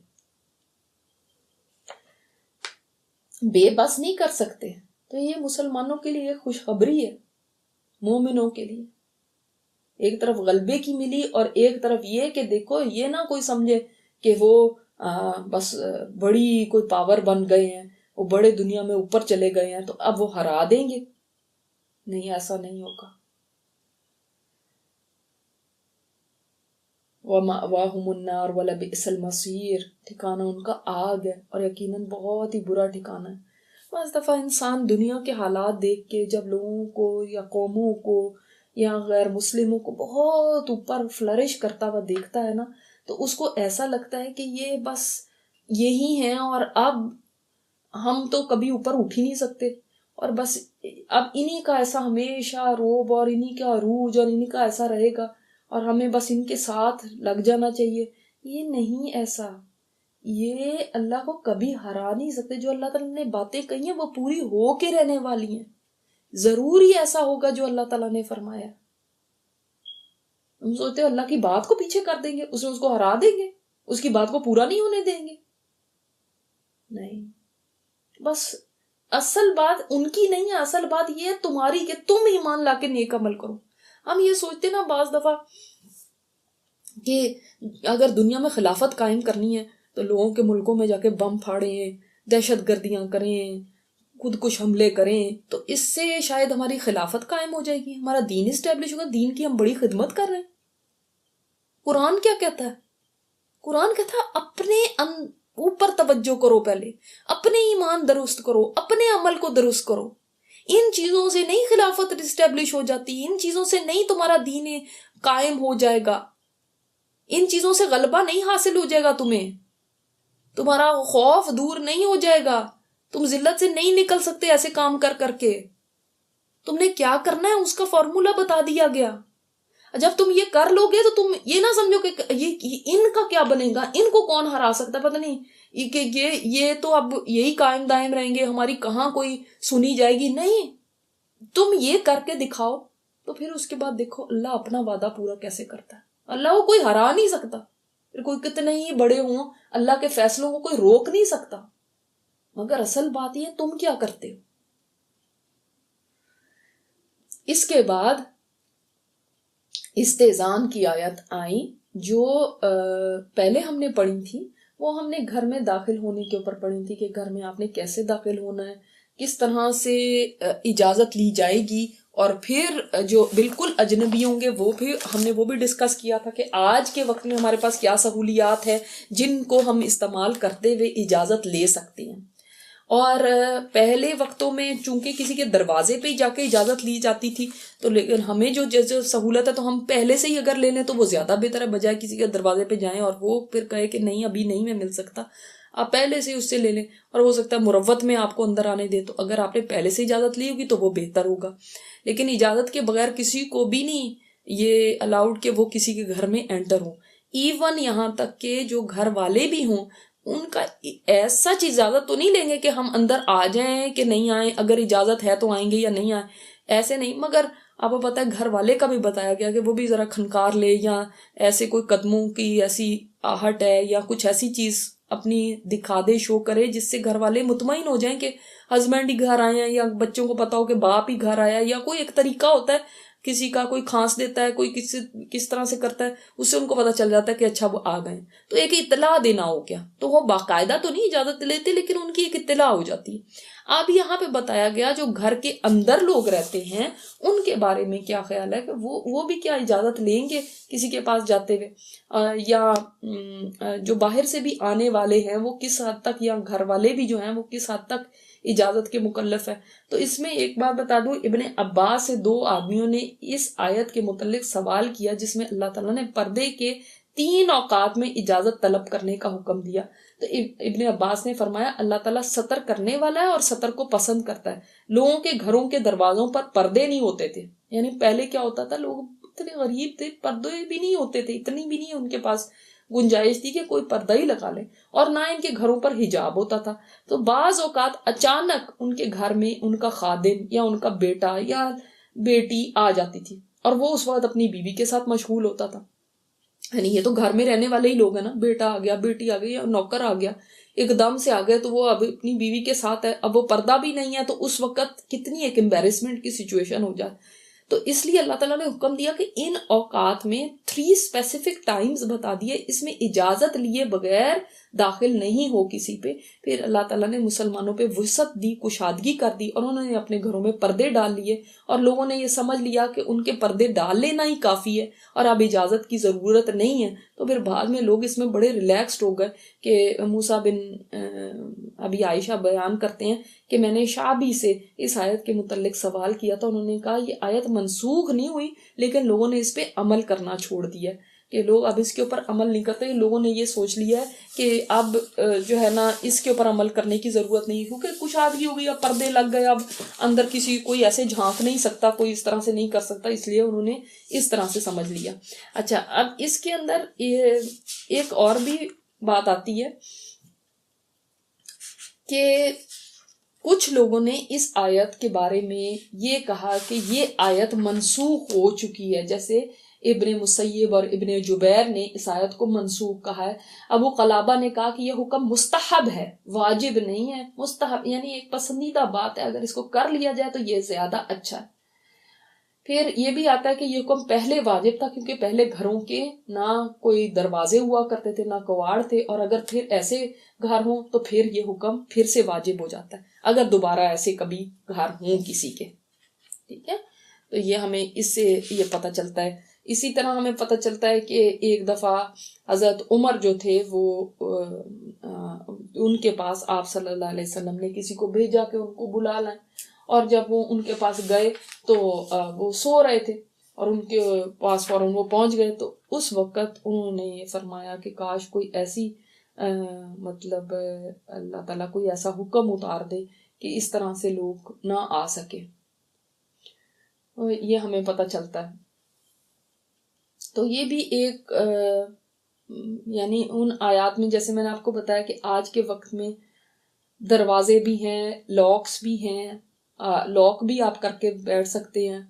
بے بس نہیں کر سکتے۔ تو یہ مسلمانوں کے لیے ایک خوشخبری ہے، مومنوں کے لیے، ایک طرف غلبے کی ملی اور ایک طرف یہ کہ دیکھو یہ نہ کوئی سمجھے کہ وہ بس بڑی کوئی پاور بن گئے ہیں، وہ بڑے دنیا میں اوپر چلے گئے ہیں تو اب وہ ہرا دیں گے، نہیں، ایسا نہیں ہوگا۔ وَمَأْوَاهُمُ النَّارُ وَلَبِئْسَ الْمَصِيرُ، ٹھکانہ ان کا آگ ہے اور یقیناً بہت ہی برا ٹھکانہ ہے۔ بعض دفعہ انسان دنیا کے حالات دیکھ کے جب لوگوں کو یا قوموں کو یا غیر مسلموں کو بہت اوپر فلرش کرتا ہوا دیکھتا ہے نا، تو اس کو ایسا لگتا ہے کہ یہ بس یہی ہیں اور اب ہم تو کبھی اوپر اٹھ ہی نہیں سکتے، اور بس اب انہی کا ایسا ہمیشہ روب اور انہی کا عروج اور انہی کا ایسا رہے گا اور ہمیں بس ان کے ساتھ لگ جانا چاہیے۔ یہ نہیں ایسا، یہ اللہ کو کبھی ہرا نہیں سکتے۔ جو اللہ تعالیٰ نے باتیں کہی ہیں وہ پوری ہو کے رہنے والی ہیں، ضرور ہی ایسا ہوگا جو اللہ تعالیٰ نے فرمایا۔ ہم سوچتے ہیں اللہ کی بات کو پیچھے کر دیں گے، اس کو ہرا دیں گے، اس کی بات کو پورا نہیں ہونے دیں گے، نہیں، بس اصل بات ان کی نہیں ہے، اصل بات یہ ہے تمہاری کہ تم ایمان لا کے نیک عمل کرو۔ ہم یہ سوچتے نا بعض دفعہ کہ اگر دنیا میں خلافت قائم کرنی ہے تو لوگوں کے ملکوں میں جا کے بم پھاڑیں، دہشت گردیاں کریں، خود کش حملے کریں، تو اس سے شاید ہماری خلافت قائم ہو جائے گی، ہمارا دین اسٹیبلش ہوگا، دین کی ہم بڑی خدمت کر رہے ہیں۔ قرآن کیا کہتا ہے؟ قرآن کہتا ہے اپنے اوپر توجہ کرو، پہلے اپنے ایمان درست کرو، اپنے عمل کو درست کرو۔ ان چیزوں سے نہیں خلافت اسٹیبلش ہو جاتی، ان چیزوں سے نہیں تمہارا دین قائم ہو جائے گا، ان چیزوں سے غلبہ نہیں حاصل ہو جائے گا، تمہارا خوف دور نہیں ہو جائے گا، تم ذلت سے نہیں نکل سکتے ایسے کام کر کر کے۔ تم نے کیا کرنا ہے اس کا فارمولا بتا دیا گیا، جب تم یہ کر لو گے تو تم یہ نہ سمجھو کہ ان کا کیا بنے گا، ان کو کون ہرا سکتا ہے، پتہ نہیں کہ یہ تو اب یہی قائم دائم رہیں گے، ہماری کہاں کوئی سنی جائے گی، نہیں، تم یہ کر کے دکھاؤ، تو پھر اس کے بعد دیکھو اللہ اپنا وعدہ پورا کیسے کرتا ہے۔ اللہ کو کوئی ہرا نہیں سکتا، پھر کوئی کتنے ہی بڑے ہوں، اللہ کے فیصلوں کو کوئی روک نہیں سکتا، مگر اصل بات یہ تم کیا کرتے ہو۔ اس کے بعد استئذان کی آیت آئی جو پہلے ہم نے پڑھی تھی، وہ ہم نے گھر میں داخل ہونے کے اوپر پڑھی تھی کہ گھر میں آپ نے کیسے داخل ہونا ہے، کس طرح سے اجازت لی جائے گی، اور پھر جو بالکل اجنبی ہوں گے وہ بھی ہم نے وہ بھی ڈسکس کیا تھا کہ آج کے وقت میں ہمارے پاس کیا سہولیات ہے جن کو ہم استعمال کرتے ہوئے اجازت لے سکتے ہیں۔ اور پہلے وقتوں میں چونکہ کسی کے دروازے پہ ہی جا کے اجازت لی جاتی تھی، تو لیکن ہمیں جو سہولت ہے تو ہم پہلے سے ہی اگر لے لیں تو وہ زیادہ بہتر ہے، بجائے کسی کے دروازے پہ جائیں اور وہ پھر کہے کہ نہیں ابھی نہیں میں مل سکتا، آپ پہلے سے اس سے لے لیں، اور ہو سکتا ہے مروت میں آپ کو اندر آنے دے، تو اگر آپ نے پہلے سے اجازت لی ہوگی تو وہ بہتر ہوگا۔ لیکن اجازت کے بغیر کسی کو بھی نہیں یہ الاؤڈ کہ وہ کسی کے گھر میں انٹر ہوں، ایون یہاں تک کہ جو گھر والے بھی ہوں ان کا ایسا اجازت تو نہیں لیں گے کہ ہم اندر آ جائیں کہ نہیں آئیں، اگر اجازت ہے تو آئیں گے یا نہیں آئیں، ایسے نہیں۔ مگر آپ کو پتا ہے گھر والے کا بھی بتایا گیا کہ وہ بھی ذرا کھنکار لے، یا ایسے کوئی قدموں کی ایسی آہٹ ہے یا کچھ ایسی چیز اپنی دکھا دے، شو کرے، جس سے گھر والے مطمئن ہو جائیں کہ ہسبینڈ ہی گھر آئے ہیں، یا بچوں کو پتا ہو کہ باپ ہی گھر آیا ہے، یا کوئی ایک طریقہ ہوتا ہے کسی کا، کوئی کھانس دیتا ہے، کوئی کس طرح سے کرتا ہے، اس سے ان کو پتا چل جاتا ہے کہ اچھا وہ آ گئے، تو ایک اطلاع دینا ہو گیا۔ تو وہ باقاعدہ تو نہیں اجازت لیتے لیکن ان کی ایک اطلاع ہو جاتی ہے۔ اب یہاں پہ بتایا گیا جو گھر کے اندر لوگ رہتے ہیں ان کے بارے میں کیا خیال ہے کہ وہ بھی کیا اجازت لیں گے کسی کے پاس جاتے ہوئے، یا جو باہر سے بھی آنے والے ہیں وہ کس حد تک، یا گھر والے بھی جو ہیں وہ کس حد تک اجازت کے مکلف ہے۔ تو اس میں ایک بات بتا دوں، ابن عباس سے دو آدمیوں نے اس آیت کے متعلق سوال کیا جس میں اللہ تعالیٰ نے پردے کے 3 اوقات میں اجازت طلب کرنے کا حکم دیا۔ تو ابن عباس نے فرمایا اللہ تعالیٰ ستر کرنے والا ہے اور ستر کو پسند کرتا ہے۔ لوگوں کے گھروں کے دروازوں پر پردے نہیں ہوتے تھے، یعنی پہلے کیا ہوتا تھا، لوگ اتنے غریب تھے، پردے بھی نہیں ہوتے تھے، اتنی بھی نہیں ان کے پاس گنجائش تھی کہ کوئی پردہ ہی لگا لے، اور نہ ان کے گھروں پر حجاب ہوتا تھا۔ تو بعض اوقات اچانک ان کے گھر میں ان کا خادم یا ان کا بیٹا یا بیٹی آ جاتی تھی، اور وہ اس وقت اپنی بیوی کے ساتھ مشغول ہوتا تھا، یعنی یہ تو گھر میں رہنے والے ہی لوگ ہیں نا، بیٹا آ گیا، بیٹی آ گئی، یا نوکر آ گیا، ایک دم سے آ گئے، تو وہ اب اپنی بیوی کے ساتھ ہے، اب وہ پردہ بھی نہیں ہے، تو اس وقت کتنی ایک امبیرسمنٹ کی سچویشن ہو جائے۔ تو اس لیے اللہ تعالیٰ نے حکم دیا کہ ان اوقات میں 3 اسپیسیفک ٹائمز بتا دیے، اس میں اجازت لیے بغیر داخل نہیں ہو کسی پہ۔ پھر اللہ تعالیٰ نے مسلمانوں پہ وسعت دی، کشادگی کر دی، اور انہوں نے اپنے گھروں میں پردے ڈال لیے، اور لوگوں نے یہ سمجھ لیا کہ ان کے پردے ڈال لینا ہی کافی ہے اور اب اجازت کی ضرورت نہیں ہے۔ تو پھر بعد میں لوگ اس میں بڑے ریلیکسڈ ہو گئے کہ موسیٰ بن ابی عائشہ بیان کرتے ہیں کہ میں نے شعبی سے اس آیت کے متعلق سوال کیا تھا، انہوں نے کہا یہ آیت منسوخ نہیں ہوئی لیکن لوگوں نے اس پہ عمل کرنا چھوڑ دیا کہ لوگ اب اس کے اوپر عمل نہیں کرتے، لوگوں نے یہ سوچ لیا ہے کہ اب جو ہے نا اس کے اوپر عمل کرنے کی ضرورت نہیں، کیونکہ کشادگی ہو گئی، اب پردے لگ گئے، اب اندر کسی کوئی ایسے جھانک نہیں سکتا، کوئی اس طرح سے نہیں کر سکتا، اس لیے انہوں نے اس طرح سے سمجھ لیا۔ اچھا، اب اس کے اندر ایک اور بھی بات آتی ہے کہ کچھ لوگوں نے اس آیت کے بارے میں یہ کہا کہ یہ آیت منسوخ ہو چکی ہے، جیسے ابن مسیب اور ابن جبیر نے اس آیت کو منسوخ کہا ہے۔ ابو قلابہ نے کہا کہ یہ حکم مستحب ہے، واجب نہیں ہے، مستحب یعنی ایک پسندیدہ بات ہے، اگر اس کو کر لیا جائے تو یہ زیادہ اچھا ہے۔ پھر یہ بھی آتا ہے کہ یہ حکم پہلے واجب تھا کیونکہ پہلے گھروں کے نہ کوئی دروازے ہوا کرتے تھے، نہ کواڑ تھے، اور اگر پھر ایسے گھر ہوں تو پھر یہ حکم پھر سے واجب ہو جاتا ہے اگر دوبارہ ایسے کبھی گھر ہوں کسی کے، ٹھیک ہے۔ تو یہ ہمیں اس سے یہ پتہ چلتا ہے۔ اسی طرح ہمیں پتہ چلتا ہے کہ ایک دفعہ حضرت عمر جو تھے وہ ان کے پاس آپ صلی اللہ علیہ وسلم نے کسی کو بھیجا کہ ان کو بلا لائیں، اور جب وہ ان کے پاس گئے تو وہ سو رہے تھے، اور ان کے پاس فوراً وہ پہنچ گئے، تو اس وقت انہوں نے یہ فرمایا کہ کاش کوئی ایسی مطلب اللہ تعالیٰ کوئی ایسا حکم اتار دے کہ اس طرح سے لوگ نہ آ سکے۔ یہ ہمیں پتہ چلتا ہے۔ تو یہ بھی ایک یعنی ان آیات میں جیسے میں نے آپ کو بتایا کہ آج کے وقت میں دروازے بھی ہیں، لاکس بھی ہیں، لاک بھی آپ کر کے بیٹھ سکتے ہیں،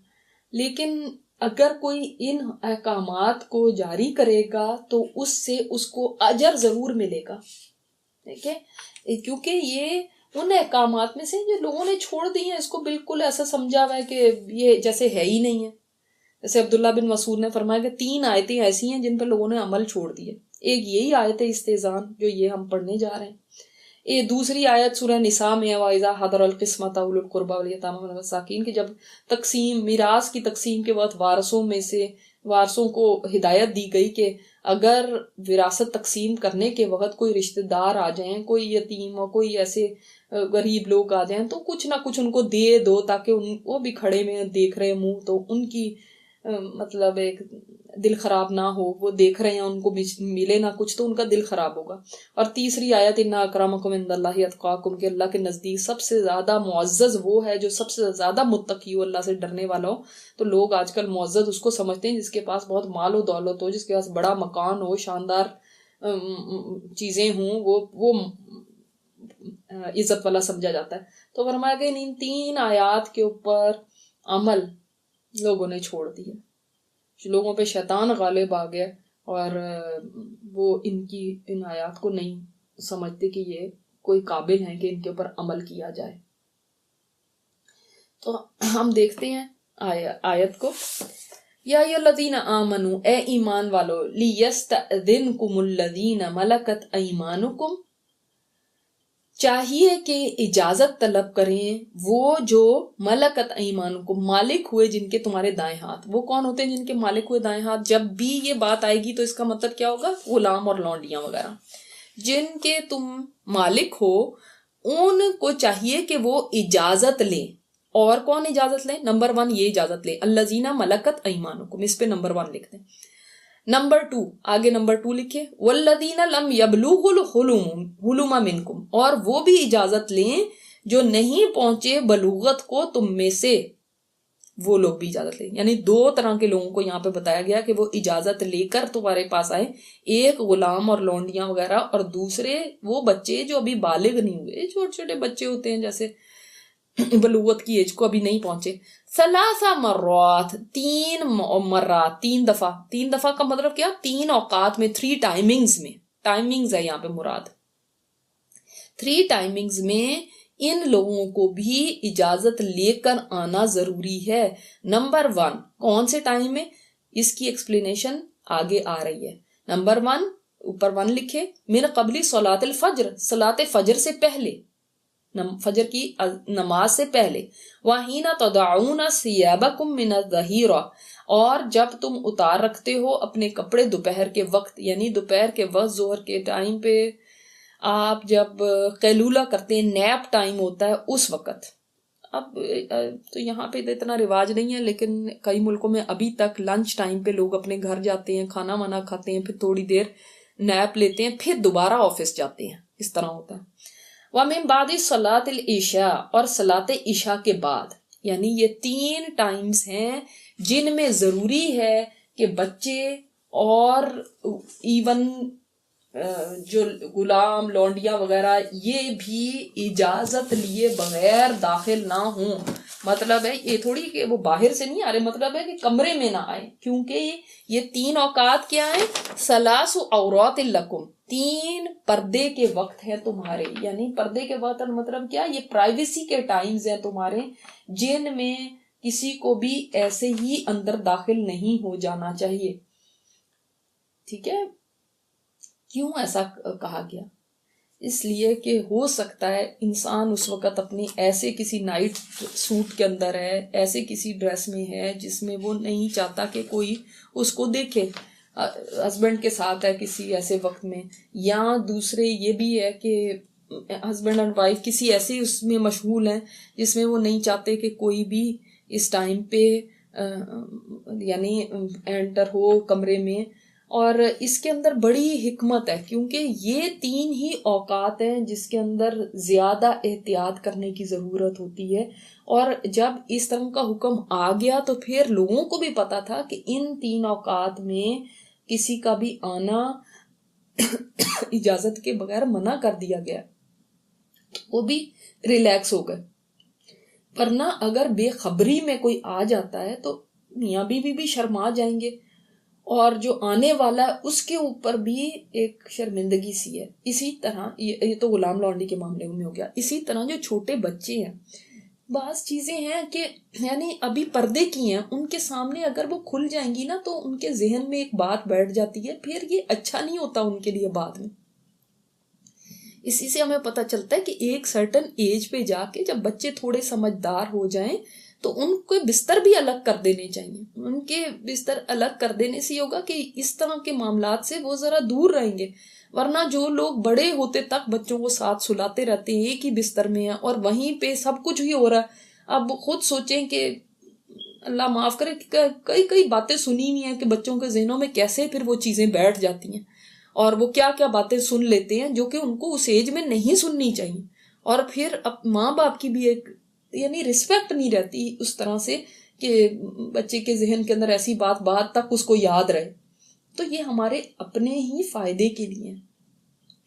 لیکن اگر کوئی ان احکامات کو جاری کرے گا تو اس سے اس کو اجر ضرور ملے گا، ٹھیک ہے، کیونکہ یہ ان احکامات میں سے جو لوگوں نے چھوڑ دی ہیں، اس کو بالکل ایسا سمجھا ہوا ہے کہ یہ جیسے ہے ہی نہیں ہے. جیسے عبداللہ بن مسعود نے فرمایا کہ 3 آیتیں ایسی ہیں جن پر لوگوں نے عمل چھوڑ دیے. ایک یہی آیت استئذان جو یہ ہم پڑھنے جا رہے ہیں. یہ دوسری آیت سورہ نساء میں وَإِذَا حَضَرَ الْقِسْمَةَ أُولُو الْقُرْبَى وَالْيَتَامَى وَالْمَسَاكِينَ کہ جب تقسیم میراث کی تقسیم کے وقت وارثوں کو ہدایت دی گئی کہ اگر وراثت تقسیم کرنے کے وقت کوئی رشتہ دار آ جائیں، کوئی یتیم اور کوئی ایسے غریب لوگ آ جائیں، تو کچھ نہ کچھ ان کو دے دو تاکہ وہ بھی کھڑے میں دیکھ رہے منہ تو ان کی مطلب ایک دل خراب نہ ہو، وہ دیکھ رہے ہیں ان کو ملے نہ کچھ تو ان کا دل خراب ہوگا. اور تیسری آیت ان اکرمکم عند اللہ اتقاکم کہ اللہ کے نزدیک سب سے زیادہ معزز وہ ہے جو سب سے زیادہ متقی ہو، اللہ سے ڈرنے والا ہو. تو لوگ آج کل معزز اس کو سمجھتے ہیں جس کے پاس بہت مال و دولت ہو، جس کے پاس بڑا مکان ہو، شاندار چیزیں ہوں، وہ عزت والا سمجھا جاتا ہے. تو فرمایا کہ ان 3 آیات کے اوپر عمل لوگوں نے چھوڑ دیا. لوگوں پہ شیطان غالب آ گیا اور وہ ان آیات کو نہیں سمجھتے کہ یہ کوئی قابل ہیں کہ ان کے اوپر عمل کیا جائے. تو ہم دیکھتے ہیں آیت کو. یا ایھا الذین آمنوا اے ایمان والو لیستأذنکم الذین ملکت ایمانکم چاہیے کہ اجازت طلب کریں وہ جو ملکت ایمانکم مالک ہوئے جن کے تمہارے دائیں ہاتھ. وہ کون ہوتے ہیں جن کے مالک ہوئے دائیں ہاتھ؟ جب بھی یہ بات آئے گی تو اس کا مطلب کیا ہوگا؟ غلام اور لونڈیاں وغیرہ جن کے تم مالک ہو ان کو چاہیے کہ وہ اجازت لیں. اور کون اجازت لیں؟ نمبر 1 یہ اجازت لیں الذین ملکت ایمانکم، اس پہ نمبر 1 لکھ دیں. نمبر 2 آگے نمبر 2 لکھے والذین لم یبلغوا الحلم منکم اور وہ بھی اجازت لیں جو نہیں پہنچے بلوغت کو تم میں سے، وہ لوگ بھی اجازت لیں. یعنی 2 طرح کے لوگوں کو یہاں پہ بتایا گیا کہ وہ اجازت لے کر تمہارے پاس آئے. ایک غلام اور لونڈیاں وغیرہ، اور دوسرے وہ بچے جو ابھی بالغ نہیں ہوئے، چھوٹے چھوٹے بچے ہوتے ہیں جیسے بلوغت کی ایج کو ابھی نہیں پہنچے. 3 مرات 3 دفعہ. 3 دفعہ کا مطلب کیا؟ 3 اوقات میں، 3 ٹائمنگز میں. ٹائمنگز ہے یہاں پہ مراد. 3 ٹائمنگز میں ان لوگوں کو بھی اجازت لے کر آنا ضروری ہے. نمبر 1 کون سے ٹائم میں؟ اس کی ایکسپلینیشن آگے آ رہی ہے. نمبر 1 اوپر 1 لکھے من قبل صلاۃ الفجر، صلاۃ فجر سے پہلے، فجر کی نماز سے پہلے. وَحِينَ تَضَعُونَ ثِيَابَكُم مِّنَ الظَّهِيرَةِ اور جب تم اتار رکھتے ہو اپنے کپڑے دوپہر کے وقت، یعنی دوپہر کے وقت ظہر کے ٹائم پہ آپ جب قیلولہ کرتے ہیں، نیپ ٹائم ہوتا ہے اس وقت. اب تو یہاں پہ اتنا رواج نہیں ہے لیکن کئی ملکوں میں ابھی تک لنچ ٹائم پہ لوگ اپنے گھر جاتے ہیں، کھانا وانا کھاتے ہیں، پھر تھوڑی دیر نیپ لیتے ہیں، پھر دوبارہ آفس جاتے ہیں. اس طرح ہوتا ہے. وَمِن بَعْدِ صَلَاةِ الْعِشَاءِ اور صلاۃ عشاء کے بعد. یعنی یہ 3 ٹائمز ہیں جن میں ضروری ہے کہ بچے اور ایون جو غلام لونڈیاں وغیرہ یہ بھی اجازت لیے بغیر داخل نہ ہوں. مطلب ہے یہ تھوڑی کہ وہ باہر سے نہیں آ رہے، مطلب ہے کہ کمرے میں نہ آئے، کیونکہ یہ 3 اوقات کیا ہیں؟ 3 عورات لکم، 3 پردے کے وقت ہیں تمہارے. یعنی پردے کے وقت مطلب کیا؟ یہ پرائیویسی کے ٹائمز ہیں تمہارے جن میں کسی کو بھی ایسے ہی اندر داخل نہیں ہو جانا چاہیے. ٹھیک ہے؟ کیوں ایسا کہا گیا؟ اس لیے کہ ہو سکتا ہے انسان اس وقت اپنی ایسے کسی نائٹ سوٹ کے اندر ہے، ایسے کسی ڈریس میں ہے جس میں وہ نہیں چاہتا کہ کوئی اس کو دیکھے، ہسبینڈ کے ساتھ ہے کسی ایسے وقت میں، یا دوسرے یہ بھی ہے کہ ہسبینڈ اینڈ وائف کسی ایسے اس میں مشغول ہیں جس میں وہ نہیں چاہتے کہ کوئی بھی اس ٹائم پہ یعنی انٹر ہو کمرے میں. اور اس کے اندر بڑی حکمت ہے کیونکہ یہ 3 ہی اوقات ہیں جس کے اندر زیادہ احتیاط کرنے کی ضرورت ہوتی ہے. اور جب اس طرح کا حکم آ گیا تو پھر لوگوں کو بھی پتا تھا کہ ان 3 اوقات میں کسی کا بھی آنا اجازت کے بغیر منع کر دیا گیا. وہ بھی ریلیکس ہو گئے. ورنہ اگر بے خبری میں کوئی آ جاتا ہے تو میاں بیوی بھی شرما جائیں گے اور جو آنے والا ہے اس کے اوپر بھی ایک شرمندگی سی ہے. اسی طرح یہ تو غلام لونڈی کے معاملے میں ہو گیا. اسی طرح جو چھوٹے بچے ہیں، بعض چیزیں ہیں کہ یعنی ابھی پردے کی ہیں، ان کے سامنے اگر وہ کھل جائیں گی نا تو ان کے ذہن میں ایک بات بیٹھ جاتی ہے، پھر یہ اچھا نہیں ہوتا ان کے لیے بعد میں. اسی سے ہمیں پتہ چلتا ہے کہ ایک سرٹن ایج پہ جا کے جب بچے تھوڑے سمجھدار ہو جائیں تو ان کے بستر بھی الگ کر دینے چاہیے. ان کے بستر الگ کر دینے سے ہوگا کہ اس طرح کے معاملات سے وہ ذرا دور رہیں گے. ورنہ جو لوگ بڑے ہوتے تک بچوں کو ساتھ سلاتے رہتے ہیں، ایک ہی بستر میں ہیں اور وہیں پہ سب کچھ ہی ہو رہا ہے. اب خود سوچیں کہ اللہ معاف کرے، کئی باتیں سنی ہوئی ہیں کہ بچوں کے ذہنوں میں کیسے پھر وہ چیزیں بیٹھ جاتی ہیں اور وہ کیا کیا باتیں سن لیتے ہیں جو کہ ان کو اس ایج میں نہیں سننی چاہیے. اور پھر اب ماں باپ کی بھی ایک یعنی رسپیکٹ نہیں رہتی اس طرح سے کہ بچے کے ذہن کے اندر ایسی بات بعد تک اس کو یاد رہے. تو یہ ہمارے اپنے ہی فائدے کے لیے.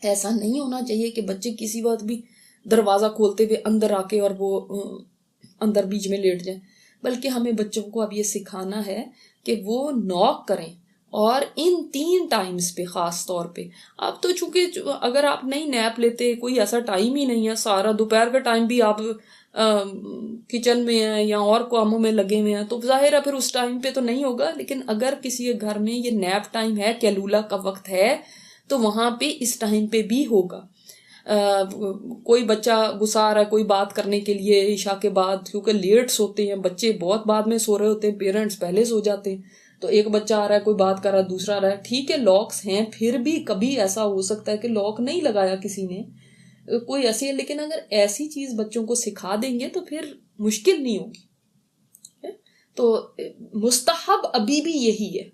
ایسا نہیں ہونا چاہیے کہ بچے کسی وقت بھی دروازہ کھولتے ہوئے اندر آ کے اور وہ اندر بیچ میں لیٹ جائیں، بلکہ ہمیں بچوں کو اب یہ سکھانا ہے کہ وہ نوک کریں اور ان 3 ٹائمز پہ خاص طور پہ. اب تو چونکہ اگر آپ نہیں نیپ لیتے، کوئی ایسا ٹائم ہی نہیں ہے، سارا دوپہر کا ٹائم بھی آپ کچن میں ہیں یا اور کاموں میں لگے ہوئے ہیں تو ظاہر ہے پھر اس ٹائم پہ تو نہیں ہوگا. لیکن اگر کسی کے گھر میں یہ نیپ ٹائم ہے، کیلولا کا وقت ہے، تو وہاں پہ اس ٹائم پہ بھی ہوگا. کوئی بچہ گسار ہے کوئی بات کرنے کے لیے عشاء کے بعد، کیونکہ لیٹ سوتے ہیں بچے، بہت بعد میں سو رہے ہوتے ہیں، پیرنٹس پہلے سو جاتے ہیں، تو ایک بچہ آ رہا ہے کوئی بات کر رہا ہے، دوسرا آ رہا ہے. ٹھیک ہے لاکس ہیں، پھر بھی کبھی ایسا ہو سکتا ہے کہ لاک نہیں لگایا کسی نے، کوئی ایسی ہے. لیکن اگر ایسی چیز بچوں کو سکھا دیں گے تو پھر مشکل نہیں ہوگی. تو مستحب ابھی بھی یہی ہے.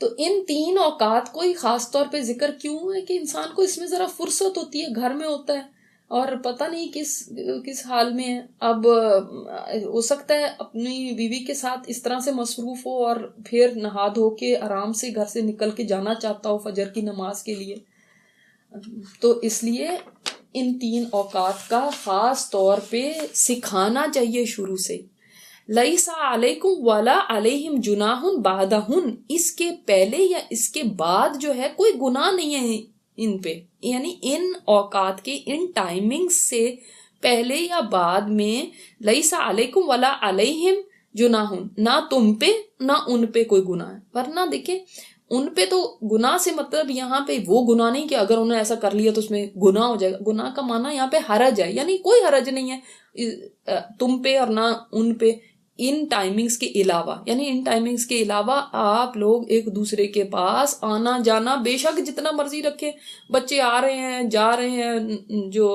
تو ان 3 اوقات کو ہی خاص طور پہ ذکر کیوں ہے کہ انسان کو اس میں ذرا فرصت ہوتی ہے، گھر میں ہوتا ہے اور پتہ نہیں کس حال میں ہے. اب ہو سکتا ہے اپنی بیوی کے ساتھ اس طرح سے مصروف ہو اور پھر نہا دھو کے آرام سے گھر سے نکل کے جانا چاہتا ہو فجر کی نماز کے لیے. تو اس لیے ان 3 اوقات کا خاص طور پہ سکھانا چاہیے شروع سے. لیسا علیکم ولا علیہم جناح بعدہن، اس کے پہلے یا اس کے بعد جو ہے کوئی گناہ نہیں ہے ان پہ. یعنی ان اوقات کے ان ٹائمنگ سے پہلے یا بعد میں لیسا علیکم ولا علیہم جناح، نہ تم پہ نہ ان پہ کوئی گناہ ہے. ورنہ دیکھیں ان پہ تو گناہ سے مطلب یہاں پہ وہ گناہ نہیں کہ اگر انہوں نے ایسا کر لیا تو اس میں گناہ ہو جائے گا. گناہ کا معنی یہاں پہ حرج ہے، یعنی کوئی حرج نہیں ہے تم پہ اور نہ ان پہ. ان ٹائمنگز کے علاوہ، یعنی ان ٹائمنگز کے علاوہ آپ لوگ ایک دوسرے کے پاس آنا جانا بے شک جتنا مرضی رکھیں. بچے آ رہے ہیں جا رہے ہیں، جو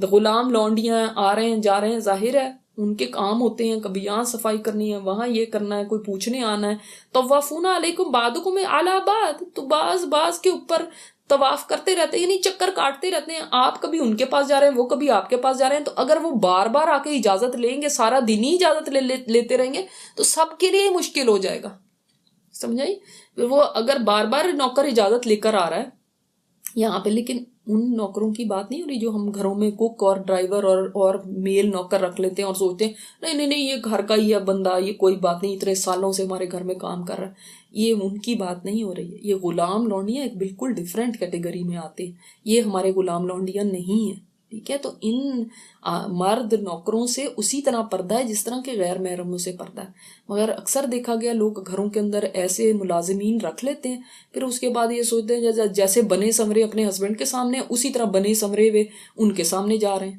غلام لونڈیاں آ رہے ہیں جا رہے ہیں، ظاہر ہے ان کے کام ہوتے ہیں، کبھی یہاں صفائی کرنی ہے، وہاں یہ کرنا ہے، کوئی پوچھنے آنا ہے. طوافون علیکم بعضکم علی بعض، تو بعض کے اوپر طواف کرتے رہتے ہیں، یعنی چکر کاٹتے رہتے ہیں. آپ کبھی ان کے پاس جا رہے ہیں، وہ کبھی آپ کے پاس جا رہے ہیں. تو اگر وہ بار بار آ کے اجازت لیں گے، سارا دن ہی اجازت لیتے رہیں گے تو سب کے لیے مشکل ہو جائے گا. سمجھائی؟ وہ اگر بار بار نوکر اجازت لے کر آ رہا ہے یہاں پہ، لیکن ان نوکروں کی بات نہیں ہو رہی جو ہم گھروں میں کوک اور ڈرائیور اور میل نوکر رکھ لیتے ہیں اور سوچتے ہیں نہیں یہ گھر کا ہی ہے بندہ، یہ کوئی بات نہیں، اتنے سالوں سے ہمارے گھر میں کام کر رہا ہے. یہ ان کی بات نہیں ہو رہی ہے. یہ غلام لونڈیاں ایک بالکل ڈیفرنٹ کیٹیگری میں آتے ہیں. یہ ہمارے غلام لونڈیاں نہیں ہیں. ٹھیک ہے؟ تو ان مرد نوکروں سے اسی طرح پردہ ہے جس طرح کے غیر محرموں سے پردہ ہے. مگر اکثر دیکھا گیا لوگ گھروں کے اندر ایسے ملازمین رکھ لیتے ہیں، پھر اس کے بعد یہ سوچتے ہیں جیسے بنے سمرے اپنے ہسبینڈ کے سامنے اسی طرح بنے سمرے ہوئے ان کے سامنے جا رہے ہیں.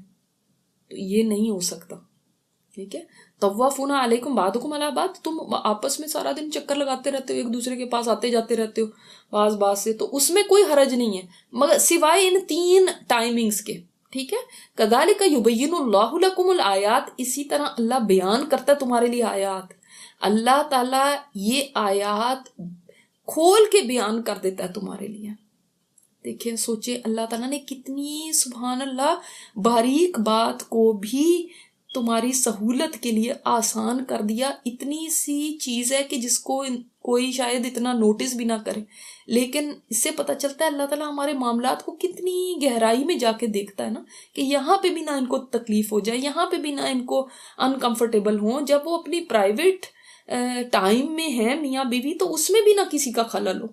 تو یہ نہیں ہو سکتا. ٹھیک ہے؟ طوافون علیکم بعضکم علی بعض، تم آپس میں سارا دن چکر لگاتے رہتے ہو، ایک دوسرے کے پاس آتے جاتے رہتے ہو بعض سے، تو اس میں کوئی حرج نہیں ہے مگر سوائے ان 3 ٹائمنگز کے. ٹھیک ہے؟ کذالک یبین اللہ لکم الآیات، اسی طرح اللہ بیان کرتا ہے تمہارے لیے آیات. اللہ تعالیٰ یہ آیات کھول کے بیان کر دیتا ہے تمہارے لیے. دیکھیں سوچے اللہ تعالیٰ نے کتنی سبحان اللہ باریک بات کو بھی تمہاری سہولت کے لیے آسان کر دیا. اتنی سی چیز ہے کہ جس کو کوئی شاید اتنا نوٹس بھی نہ کرے، لیکن اس سے پتہ چلتا ہے اللہ تعالیٰ ہمارے معاملات کو کتنی گہرائی میں جا کے دیکھتا ہے نا، کہ یہاں پہ بھی نہ ان کو تکلیف ہو جائے، یہاں پہ بھی نہ ان کو انکمفرٹیبل ہوں. جب وہ اپنی پرائیویٹ ٹائم میں ہیں میاں بیوی تو اس میں بھی نہ کسی کا خلل ہو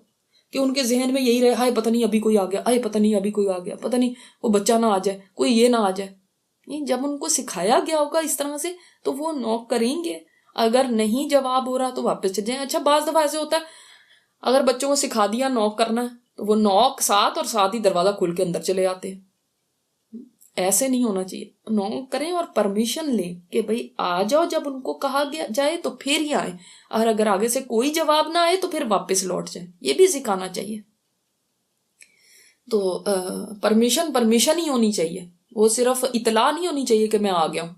کہ ان کے ذہن میں یہی رہے ہائے پتہ نہیں ابھی کوئی آ گیا، ہائے پتہ نہیں ابھی کوئی آ گیا، پتہ نہیں وہ بچہ نہ آ جائے، کوئی یہ نہ آ جائے. جب ان کو سکھایا گیا ہوگا اس طرح سے تو وہ نوک کریں گے. اگر نہیں جواب ہو رہا تو واپس چل جائیں. اچھا بعض دفعہ ایسے ہوتا ہے اگر بچوں کو سکھا دیا نوک کرنا ہے تو وہ نوک ساتھ اور ساتھ ہی دروازہ کھول کے اندر چلے آتے ہیں. ایسے نہیں ہونا چاہیے. نوک کریں اور پرمیشن لیں کہ بھئی آ جاؤ، جب ان کو کہا گیا جائے تو پھر ہی آئیں، اور اگر آگے سے کوئی جواب نہ آئے تو پھر واپس لوٹ جائیں. یہ بھی سکھانا چاہیے. تو پرمیشن ہی ہونی چاہیے، وہ صرف اطلاع نہیں ہونی چاہیے کہ میں آ گیا ہوں.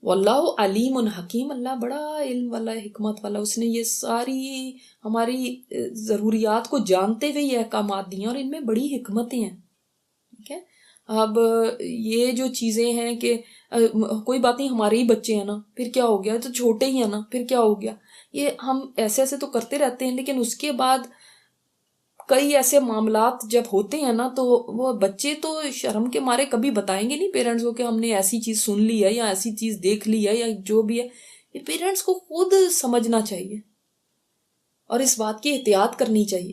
واللہ علیم حکیم، اللہ بڑا علم والا ہے، حکمت والا. اس نے یہ ساری ہماری ضروریات کو جانتے ہوئے یہ احکامات دیے ہیں، اور ان میں بڑی حکمتیں ہیں. ٹھیک ہے. اب یہ جو چیزیں ہیں کہ کوئی بات نہیں ہمارے ہی بچے ہیں نا، پھر کیا ہو گیا، تو چھوٹے ہی ہیں نا، پھر کیا ہو گیا، یہ ہم ایسے تو کرتے رہتے ہیں. لیکن اس کے بعد کئی ایسے معاملات جب ہوتے ہیں نا تو وہ بچے تو شرم کے مارے کبھی بتائیں گے نہیں پیرنٹس کو کہ ہم نے ایسی چیز سن لی ہے یا ایسی چیز دیکھ لی ہے یا جو بھی ہے. یہ پیرنٹس کو خود سمجھنا چاہیے اور اس بات کی احتیاط کرنی چاہیے